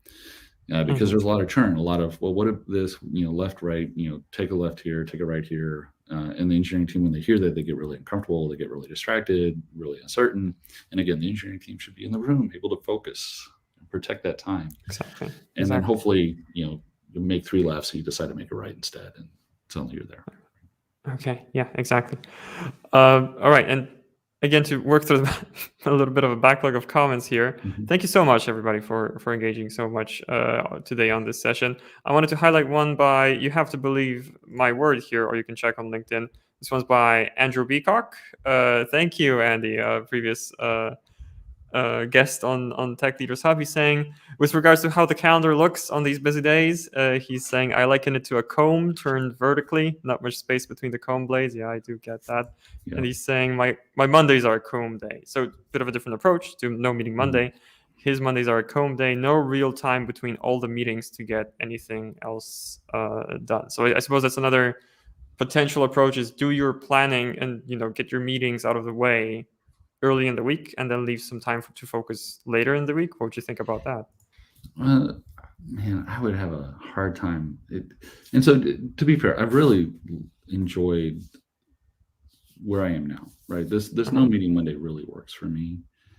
Because there's a lot of churn, a lot of, well, what if this, left, right, take a left here, take a right here. And the engineering team, when they hear that, they get really uncomfortable, they get really distracted, really uncertain. And again, the engineering team should be in the room, able to focus and protect that time. Exactly. And then hopefully, you make 3 lefts, so you decide to make a right instead, and suddenly you're there. Okay. Yeah, exactly. All right. And again, to work through a little bit of a backlog of comments here. Thank you so much, everybody, for engaging so much today on this session. I wanted to highlight one by, you have to believe my word here, or you can check on LinkedIn, This one's by Andrew Beacock. Thank you, Andy, previous guest on Tech Leaders Hub. He's saying, with regards to how the calendar looks on these busy days, he's saying, I liken it to a comb turned vertically, not much space between the comb blades. Yeah, I do get that. Yeah. And he's saying, my Mondays are a comb day. So a bit of a different approach to no meeting Monday. His Mondays are a comb day, no real time between all the meetings to get anything else done. So I suppose that's another potential approach, is do your planning and get your meetings out of the way early in the week and then leave some time to focus later in the week. What would you think about that? Man, I would have a hard time. And so to be fair, I've really enjoyed where I am now, right? This no meeting Monday really works for me.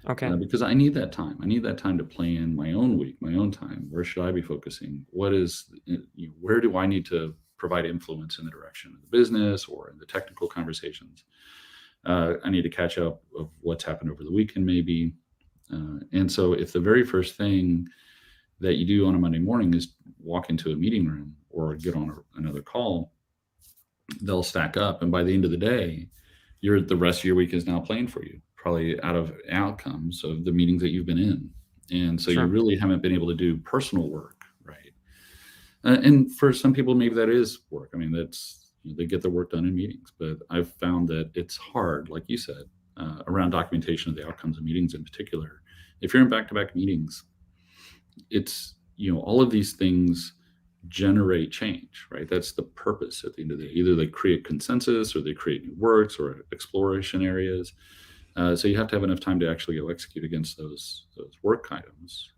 Okay. Because I need that time. I need that time to plan my own week, my own time. Where should I be focusing? Where do I need to provide influence in the direction of the business or in the technical conversations? I need to catch up of what's happened over the weekend, maybe. And so if the very first thing that you do on a Monday morning is walk into a meeting room or get on another call, they'll stack up. And by the end of the day, the rest of your week is now planned for you, probably out of outcomes of the meetings that you've been in. And so you really haven't been able to do personal work, right? And for some people, maybe that is work. I mean, they get their work done in meetings, but I've found that it's hard, like you said, around documentation of the outcomes of meetings in particular. If you're in back-to-back meetings, it's, all of these things generate change, right? That's the purpose at the end of the day. Either they create consensus or they create new works or exploration areas. So you have to have enough time to actually go execute against those work items.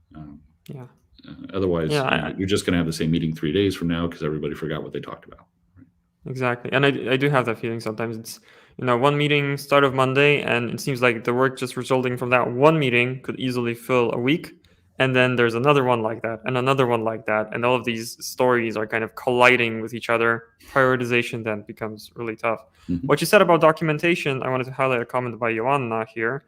Otherwise, you're just going to have the same meeting 3 days from now because everybody forgot what they talked about. Right? Exactly. And I do have that feeling sometimes. It's, one meeting start of Monday, and it seems like the work just resulting from that one meeting could easily fill a week. And then there's another one like that and another one like that. And all of these stories are kind of colliding with each other. Prioritization then becomes really tough. Mm-hmm. What you said about documentation, I wanted to highlight a comment by Joanna here.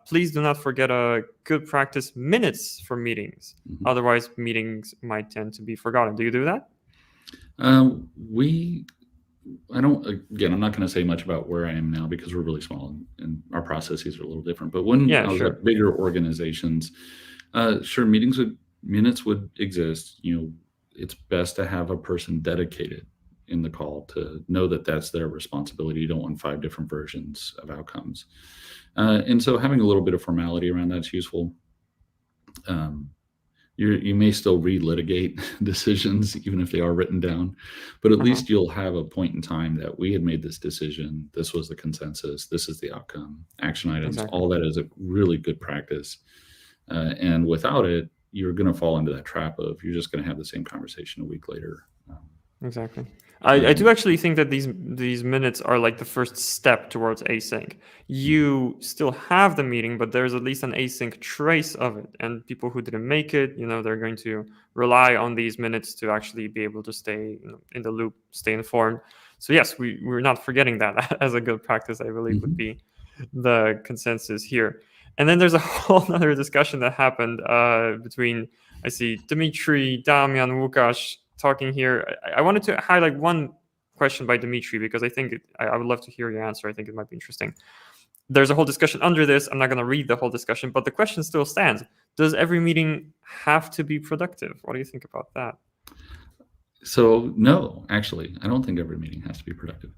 Please do not forget a good practice minutes for meetings. Mm-hmm. Otherwise, meetings might tend to be forgotten. Do you do that? I'm not going to say much about where I am now because we're really small and our processes are a little different. But when I was at bigger organizations, sure, minutes would exist. It's best to have a person dedicated in the call to know that that's their responsibility. You don't want 5 different versions of outcomes. And so having a little bit of formality around that's useful. You may still relitigate decisions, even if they are written down, but at least you'll have a point in time that we had made this decision. This was the consensus. This is the outcome. Action items. Exactly. All that is a really good practice. And without it, you're going to fall into that trap of you're just going to have the same conversation a week later. Exactly. I do actually think that these minutes are like the first step towards async. You still have the meeting, but there's at least an async trace of it. And people who didn't make it, they're going to rely on these minutes to actually be able to stay in the loop, stay informed. So yes, we're not forgetting that as a good practice, I believe, would be the consensus here. And then there's a whole other discussion that happened between, I see, Dmitry, Damian, Łukasz talking here. I wanted to highlight one question by Dmitry because I think I would love to hear your answer. I think it might be interesting. There's a whole discussion under this. I'm not going to read the whole discussion, but the question still stands. Does every meeting have to be productive? What do you think about that? So no, actually, I don't think every meeting has to be productive.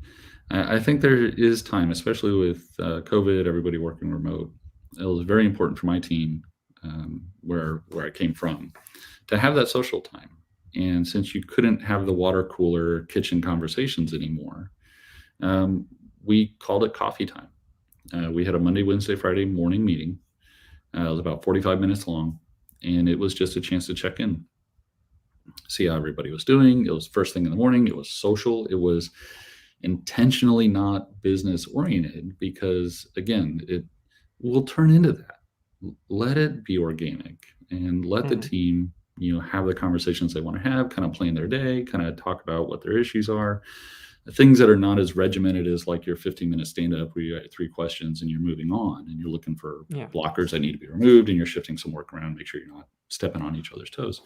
I think there is time, especially with COVID, everybody working remote. It was very important for my team, where I came from, to have that social time. And since you couldn't have the water cooler kitchen conversations anymore, we called it coffee time. We had a Monday, Wednesday, Friday morning meeting. It was about 45 minutes long, and it was just a chance to check in, see how everybody was doing. It was first thing in the morning. It was social. It was intentionally not business oriented because, again, it will turn into that. Let it be organic and let the team have the conversations they want to have, kind of plan their day, kind of talk about what their issues are. Things that are not as regimented as like your 15-minute stand-up where you got 3 questions and you're moving on and you're looking for blockers that need to be removed and you're shifting some work around, make sure you're not stepping on each other's toes.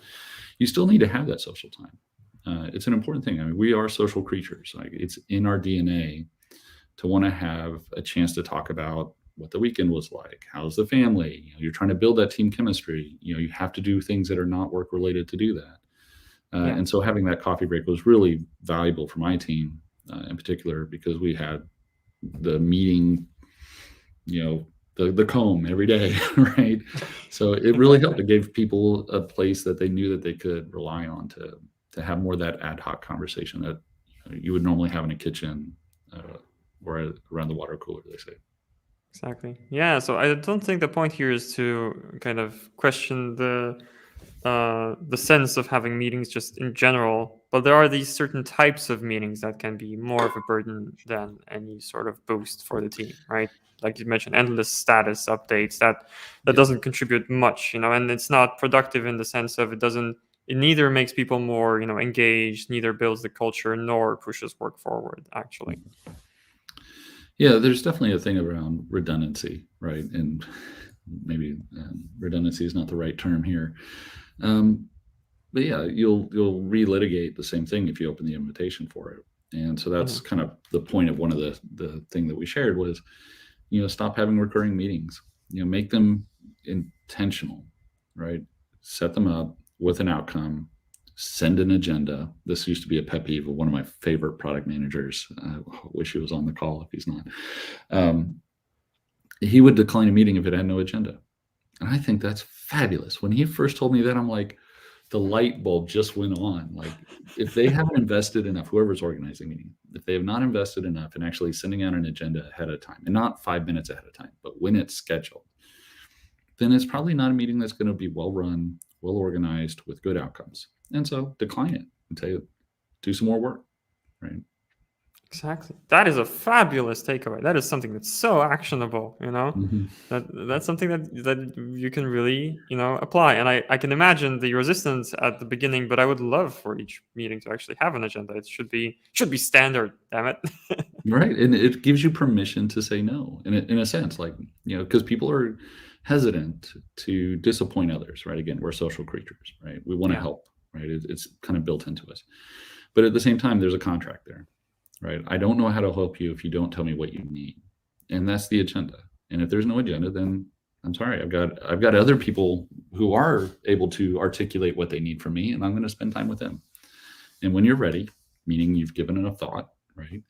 You still need to have that social time. It's an important thing. I mean, we are social creatures. Like, it's in our DNA to want to have a chance to talk about what the weekend was like, how's the family. You're trying to build that team chemistry. You have to do things that are not work related to do that. And so having that coffee break was really valuable for my team in particular, because we had the meeting, the comb every day, right? So it really helped. It gave people a place that they knew that they could rely on to have more of that ad hoc conversation that you would normally have in a kitchen or around the water cooler, they say. Exactly. Yeah. So I don't think the point here is to kind of question the sense of having meetings just in general, but there are these certain types of meetings that can be more of a burden than any sort of boost for the team, right? Like you mentioned, endless status updates that doesn't contribute much, and it's not productive in the sense of it neither makes people more, engaged, neither builds the culture, nor pushes work forward, actually. Yeah, there's definitely a thing around redundancy, right? And maybe redundancy is not the right term here. But yeah, you'll relitigate the same thing if you open the invitation for it. And so that's kind of the point of one of the thing that we shared was, stop having recurring meetings, make them intentional, right? Set them up with an outcome, send an agenda. This used to be a pet peeve of one of my favorite product managers. I wish he was on the call if he's not. He would decline a meeting if it had no agenda. And I think that's fabulous. When he first told me that, I'm like, the light bulb just went on. Like, if they haven't invested enough, whoever's organizing the meeting, if they have not invested enough in actually sending out an agenda ahead of time, and not 5 minutes ahead of time, but when it's scheduled, then it's probably not a meeting that's going to be well run, well organized, with good outcomes. And so decline it and say, do some more work, right? Exactly. That is a fabulous takeaway. That is something that's so actionable, that's something that you can really, apply. And I can imagine the resistance at the beginning, but I would love for each meeting to actually have an agenda. It should be standard, damn it. Right. And it gives you permission to say no in a sense, like, because people are hesitant to disappoint others, right? Again, we're social creatures, right? We want to help, right? It's kind of built into us. But at the same time, there's a contract there. Right. I don't know how to help you if you don't tell me what you need. And that's the agenda. And if there's no agenda, then I'm sorry. I've got other people who are able to articulate what they need from me, and I'm going to spend time with them. And when you're ready, meaning you've given enough thought, right?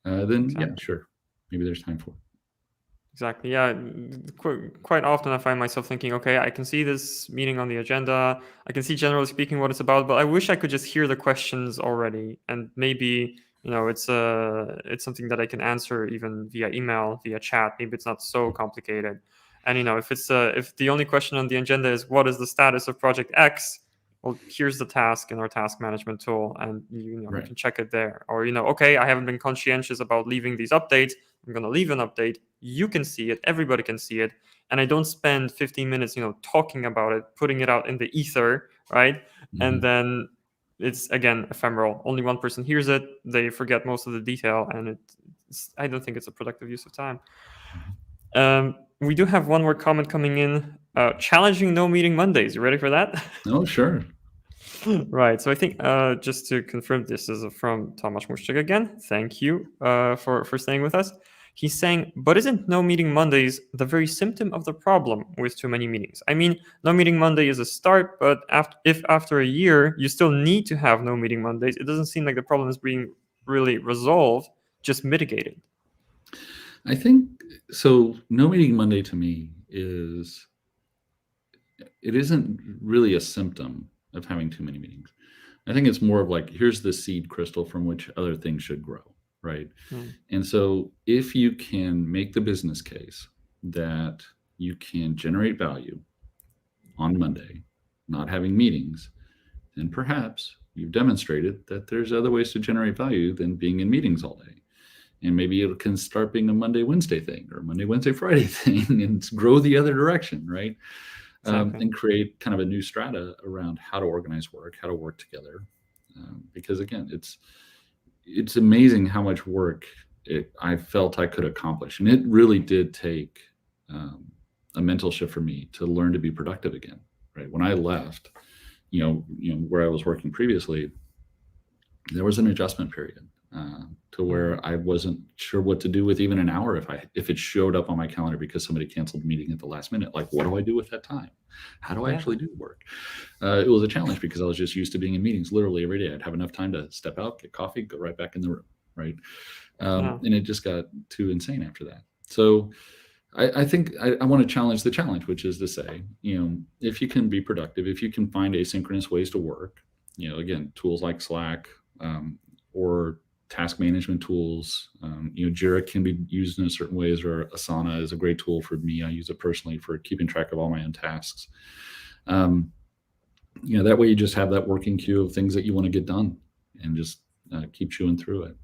Then yeah, sure. Maybe there's time for it. Exactly. Yeah. Quite often I find myself thinking, okay, I can see this meeting on the agenda. I can see generally speaking what it's about, but I wish I could just hear the questions already. And maybe, it's something that I can answer even via email, via chat. Maybe it's not so complicated. And, if the only question on the agenda is what is the status of project X? Well, here's the task in our task management tool, and you can check it there. Or, okay, I haven't been conscientious about leaving these updates. I'm going to leave an update. You can see it. Everybody can see it. And I don't spend 15 minutes, talking about it, putting it out in the ether, right? Mm-hmm. And then it's, again, ephemeral. Only one person hears it. They forget most of the detail. And I don't think it's a productive use of time. We do have one more comment coming in. Challenging no meeting Mondays. You ready for that? Oh, sure. Right. So I think just to confirm, this is from Tomasz Muszczyk again. Thank you for staying with us. He's saying, but isn't no meeting Mondays the very symptom of the problem with too many meetings? I mean, no meeting Monday is a start, but if after a year you still need to have no meeting Mondays, it doesn't seem like the problem is being really resolved, just mitigated. I think so. No meeting Monday to me isn't really a symptom of having too many meetings. I think it's more of like, here's the seed crystal from which other things should grow, right? And so if you can make the business case that you can generate value on Monday, not having meetings, then perhaps you've demonstrated that there's other ways to generate value than being in meetings all day. And maybe it can start being a Monday, Wednesday thing, or Monday, Wednesday, Friday thing, and grow the other direction, right? Exactly. And create kind of a new strata around how to organize work, how to work together. Because again, it's amazing how much work I felt I could accomplish. And it really did take a mental shift for me to learn to be productive again, right? When I left, where I was working previously, there was an adjustment period. to where I wasn't sure what to do with even an hour if it showed up on my calendar because somebody canceled the meeting at the last minute. Like, what do I do with that time? How do I actually do the work? It was a challenge because I was just used to being in meetings literally every day. I'd have enough time to step out, get coffee, go right back in the room, right? And it just got too insane after that. So I think I want to challenge the challenge, which is to say, if you can be productive, if you can find asynchronous ways to work, again, tools like Slack or task management tools, Jira can be used in certain ways, or Asana is a great tool for me. I use it personally for keeping track of all my own tasks. That way you just have that working queue of things that you want to get done and just keep chewing through it.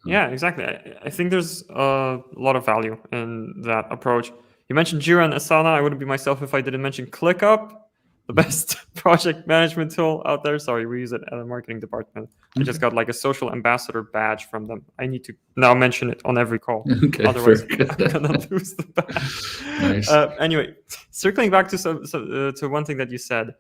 Yeah, exactly. I think there's a lot of value in that approach. You mentioned Jira and Asana. I wouldn't be myself if I didn't mention ClickUp, the best project management tool out there. Sorry, we use it at a marketing department. I just got like a social ambassador badge from them. I need to now mention it on every call. Okay, otherwise I'm gonna lose the badge. Nice. Anyway, circling back to one thing that you said.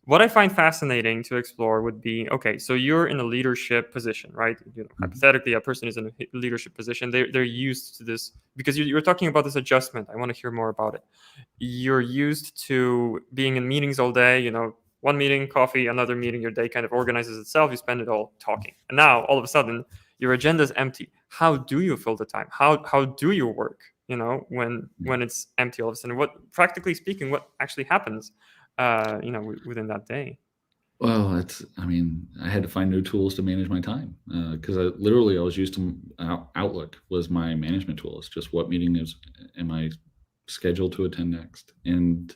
What I find fascinating to explore would be, okay, so you're in a leadership position, right? Hypothetically, a person is in a leadership position. They're used to this because you're talking about this adjustment. I want to hear more about it. You're used to being in meetings all day, one meeting, coffee, another meeting, your day kind of organizes itself. You spend it all talking. And now all of a sudden your agenda is empty. How do you fill the time? How do you work, when it's empty all of a sudden? What, practically speaking, what actually happens? Within that day? Well, I had to find new tools to manage my time because I was used to Outlook was my management tool. It's just what meeting am I scheduled to attend next? And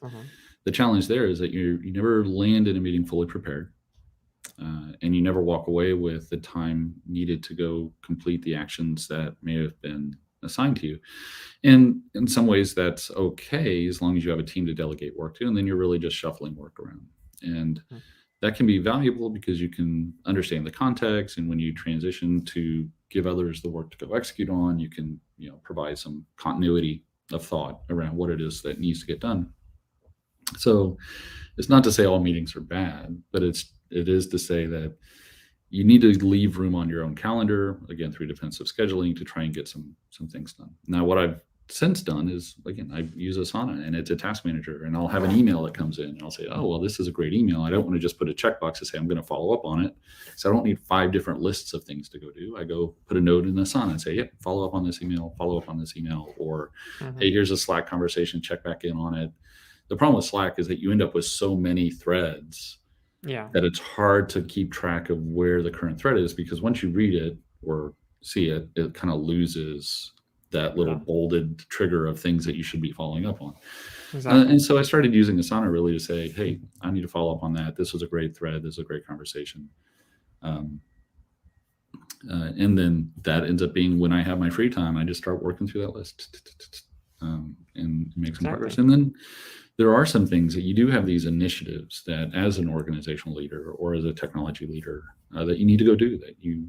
the challenge there is that you never land in a meeting fully prepared, and you never walk away with the time needed to go complete the actions that may have been assigned to you. And in some ways that's okay as long as you have a team to delegate work to, and then you're really just shuffling work around. And that can be valuable because you can understand the context, and when you transition to give others the work to go execute on, you can provide some continuity of thought around what it is that needs to get done. So it's not to say all meetings are bad, but it is to say that you need to leave room on your own calendar, again, through defensive scheduling, to try and get some things done. Now, what I've since done is, again, I use Asana, and it's a task manager, and I'll have an email that comes in, and I'll say, oh, well, this is a great email. I don't want to just put a checkbox to say I'm going to follow up on it. So I don't need 5 different lists of things to go do. I go put a note in Asana and say, yep, follow up on this email, or hey, here's a Slack conversation, check back in on it. The problem with Slack is that you end up with so many threads that it's hard to keep track of where the current thread is, because once you read it or see it, it kind of loses that little bolded trigger of things that you should be following up on. Exactly. And so I started using Asana really to say, hey, I need to follow up on that. This was a great thread. This is a great conversation. And then that ends up being when I have my free time, I just start working through that list and make some progress. And then there are some things that you do have these initiatives that as an organizational leader or as a technology leader that you need to go do, that you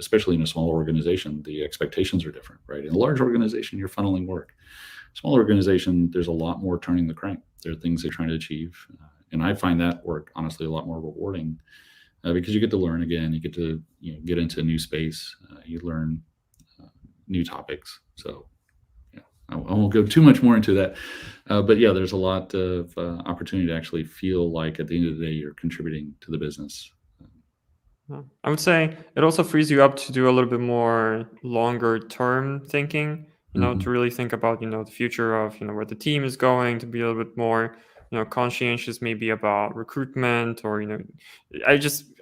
especially in a small organization, the expectations are different, right? In a large organization, you're funneling work. Small organization, there's a lot more turning the crank. There are things they're trying to achieve. And I find that work, honestly, a lot more rewarding because you get to learn again, you get to get into a new space, you learn new topics. So I won't go too much more into that. But yeah, there's a lot of opportunity to actually feel like at the end of the day, you're contributing to the business. I would say it also frees you up to do a little bit more longer term thinking, to really think about, the future of, where the team is going, to be a little bit more, conscientious maybe about recruitment, or,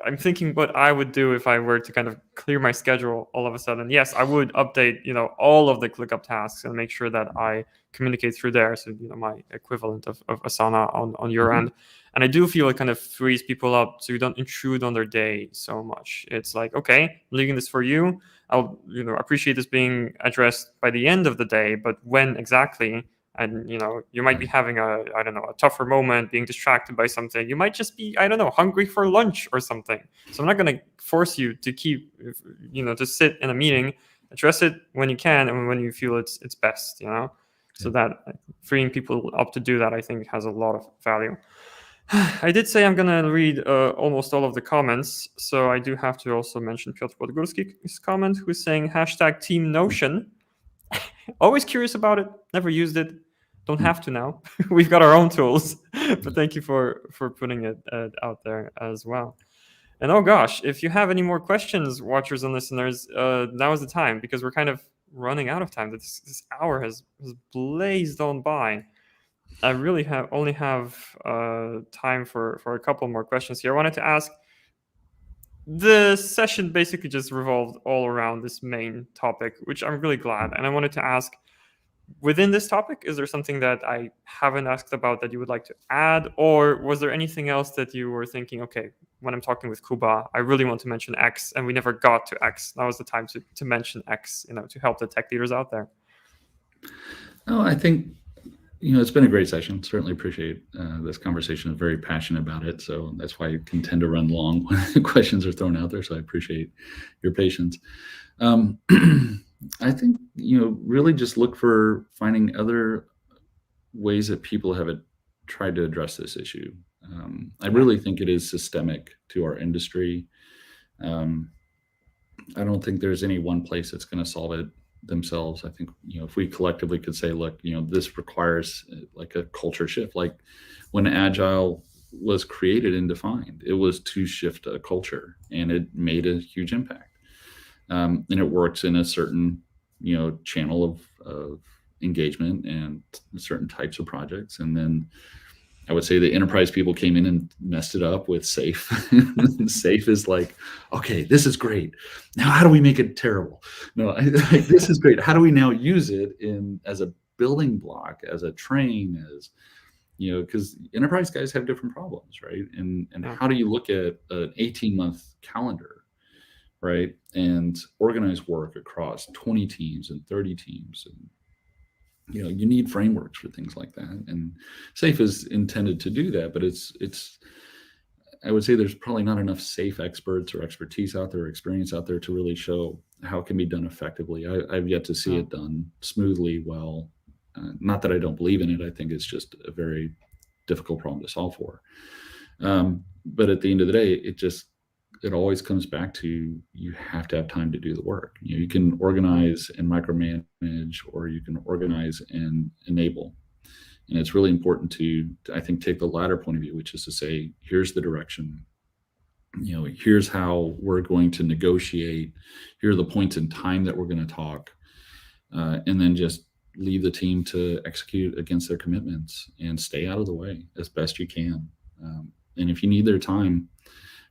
I'm thinking what I would do if I were to kind of clear my schedule all of a sudden. Yes, I would update, all of the ClickUp tasks and make sure that I communicate through there. So, my equivalent of Asana on your end. And I do feel it kind of frees people up so you don't intrude on their day so much. It's like, okay, I'm leaving this for you. I'll, appreciate this being addressed by the end of the day, but when exactly? And, you might be having a tougher moment, being distracted by something. You might just be, hungry for lunch or something. So I'm not going to force you to keep, to sit in a meeting. Address it when you can and when you feel it's best, So that freeing people up to do that, I think, has a lot of value. I did say I'm gonna read almost all of the comments, so I do have to also mention Piotr Podgórski's comment, who's saying #Team Notion. Always curious about it, never used it, don't have to now. We've got our own tools, but thank you for putting it out there as well. And oh gosh, if you have any more questions, watchers and listeners, now is the time, because we're kind of running out of time. This hour has blazed on by. I really only have time for a couple more questions here. I wanted to ask, the session basically just revolved all around this main topic, which I'm really glad. And I wanted to ask, within this topic, is there something that I haven't asked about that you would like to add? Or was there anything else that you were thinking, okay, when I'm talking with Kuba, I really want to mention X, and we never got to X. Now is the time to mention X, to help the tech leaders out there. No, I think, it's been a great session. Certainly appreciate this conversation. I'm very passionate about it. So that's why I can tend to run long when questions are thrown out there. So I appreciate your patience. I think, really just look for finding other ways that people have tried to address this issue. I really think it is systemic to our industry. I don't think there's any one place that's going to solve it themselves. I think, if we collectively could say, look, this requires like a culture shift. Like when Agile was created and defined, it was to shift a culture, and it made a huge impact. And it works in a certain, channel of engagement and certain types of projects. And then I would say the enterprise people came in and messed it up with SAFe. SAFe is like, okay, this is great. Now, how do we make it terrible? No, this is great. How do we now use it as a building block, as a train, as, because enterprise guys have different problems, right? And how do you look at an 18-month calendar, right? And organize work across 20 teams and 30 teams, and you need frameworks for things like that, and SAFe is intended to do that. But it's I would say there's probably not enough SAFe experts or expertise out there, or experience out there, to really show how it can be done effectively. I've yet to see it done smoothly well. Not that I don't believe in it. I think it's just a very difficult problem to solve for. But at the end of the day, it always comes back to, you have to have time to do the work. You can organize and micromanage, or you can organize and enable. And it's really important to, I think, take the latter point of view, which is to say, here's the direction. Here's how we're going to negotiate. Here are the points in time that we're going to talk. And then just leave the team to execute against their commitments and stay out of the way as best you can. And if you need their time,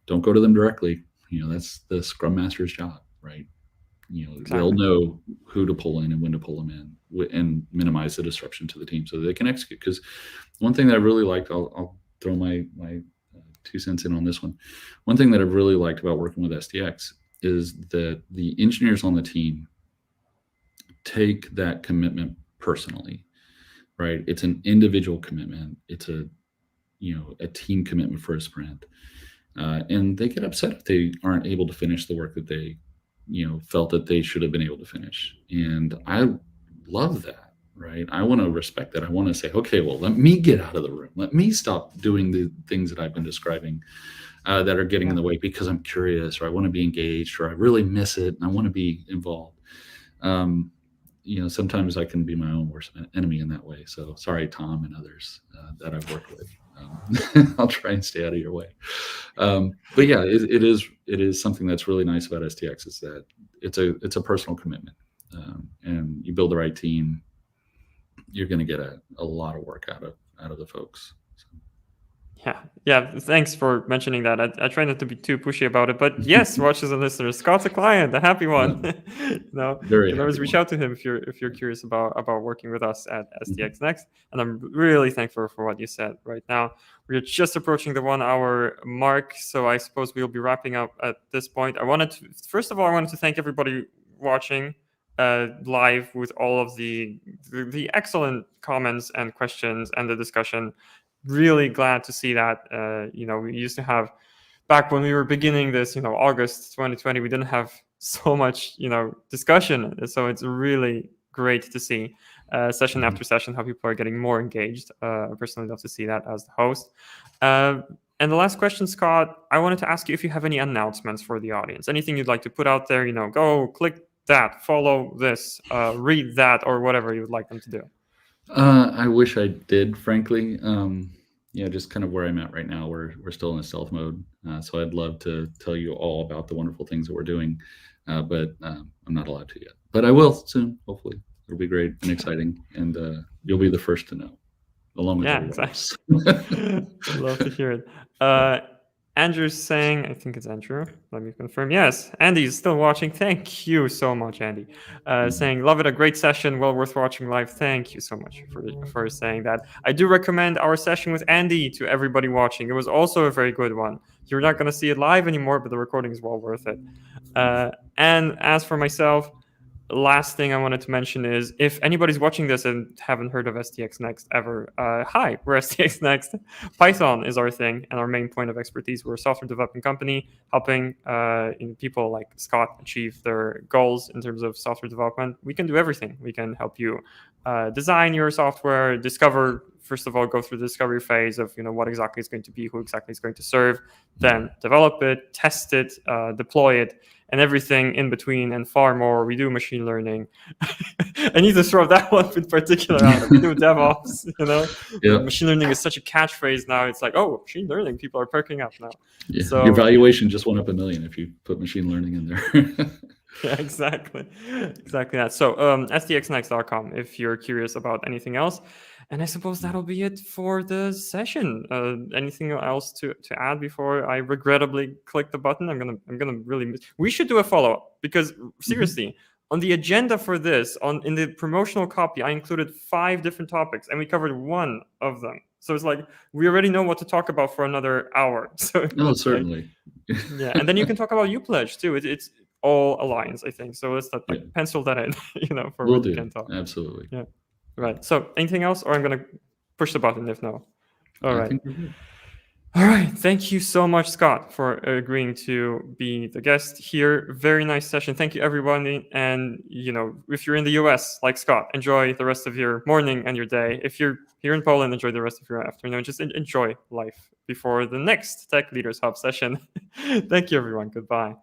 don't go to them directly. That's the Scrum Master's job, right? Exactly. They'll know who to pull in and when to pull them in, and minimize the disruption to the team so that they can execute. Because one thing that I really liked, I'll throw my 2 cents in on this one. One thing that I've really liked about working with STX is that the engineers on the team take that commitment personally, right? It's an individual commitment. It's a team commitment for a sprint. And they get upset if they aren't able to finish the work that they, felt that they should have been able to finish. And I love that, right? I want to respect that. I want to say, okay, well, let me get out of the room. Let me stop doing the things that I've been describing that are getting in the way, because I'm curious, or I want to be engaged, or I really miss it and I want to be involved. Sometimes I can be my own worst enemy in that way. So sorry, Tom and others that I've worked with. I'll try and stay out of your way. But yeah, it is something that's really nice about STX, is that it's a personal commitment, and you build the right team, you're going to get a lot of work out of the folks. So. Yeah. Thanks for mentioning that. I try not to be too pushy about it, but yes, watchers and listeners, Scott's a client, a happy one. You can always reach out to him if you're curious about working with us at STX Next. And I'm really thankful for what you said right now. We're just approaching the 1 hour mark, so I suppose we'll be wrapping up at this point. First of all, I wanted to thank everybody watching live with all of the excellent comments and questions and the discussion. Really glad to see that. We used to have, back when we were beginning this, August 2020, we didn't have so much, discussion. So it's really great to see. session after session, how people are getting more engaged. I personally love to see that as the host. And the last question, Scott, I wanted to ask you if you have any announcements for the audience, anything you'd like to put out there, go click that, follow this, read that, or whatever you would like them to do. I wish I did, frankly. Just kind of where I'm at right now. We're still in a stealth mode, so I'd love to tell you all about the wonderful things that we're doing, but I'm not allowed to yet. But I will soon, hopefully. It'll be great and exciting, and you'll be the first to know, along with everyone else. I'd love to hear it. Andrew's saying, I think it's Andrew. Let me confirm. Yes, Andy's still watching. Thank you so much, Andy. Saying, love it, a great session, well worth watching live. Thank you so much for saying that. I do recommend our session with Andy to everybody watching. It was also a very good one. You're not going to see it live anymore, but the recording is well worth it. And as for myself, last thing I wanted to mention is if anybody's watching this and haven't heard of STX Next ever, hi, we're STX Next. Python is our thing and our main point of expertise. We're a software development company helping people like Scott achieve their goals in terms of software development. We can do everything. We can help you design your software, discover, first of all, go through the discovery phase of what exactly it's going to be, who exactly it's going to serve, then develop it, test it, deploy it, and everything in between and far more. We do machine learning. I need to throw that one in particular out. We do DevOps, Yeah. Machine learning is such a catchphrase now. It's like, oh, machine learning, people are perking up now. Yeah. So, your valuation just went up $1 million if you put machine learning in there. Yeah, exactly that. So stxnext.com if you're curious about anything else. And I suppose that'll be it for the session. Anything else to add before I regrettably click the button? I'm gonna really miss. We should do a follow-up because seriously, on the agenda for this, in the promotional copy, I included 5 different topics and we covered 1 of them. So it's like we already know what to talk about for another hour. So certainly. Yeah, and then you can talk about UPledge too. It's all aligns, I think. So let's pencil that in, for we'll what do. We can talk. Absolutely. Yeah. Right. So anything else, or I'm going to push the button if no. All right. All right. Thank you so much, Scott, for agreeing to be the guest here. Very nice session. Thank you, everybody. And, if you're in the US, like Scott, enjoy the rest of your morning and your day. If you're here in Poland, enjoy the rest of your afternoon. Just enjoy life before the next Tech Leaders Hub session. Thank you, everyone. Goodbye.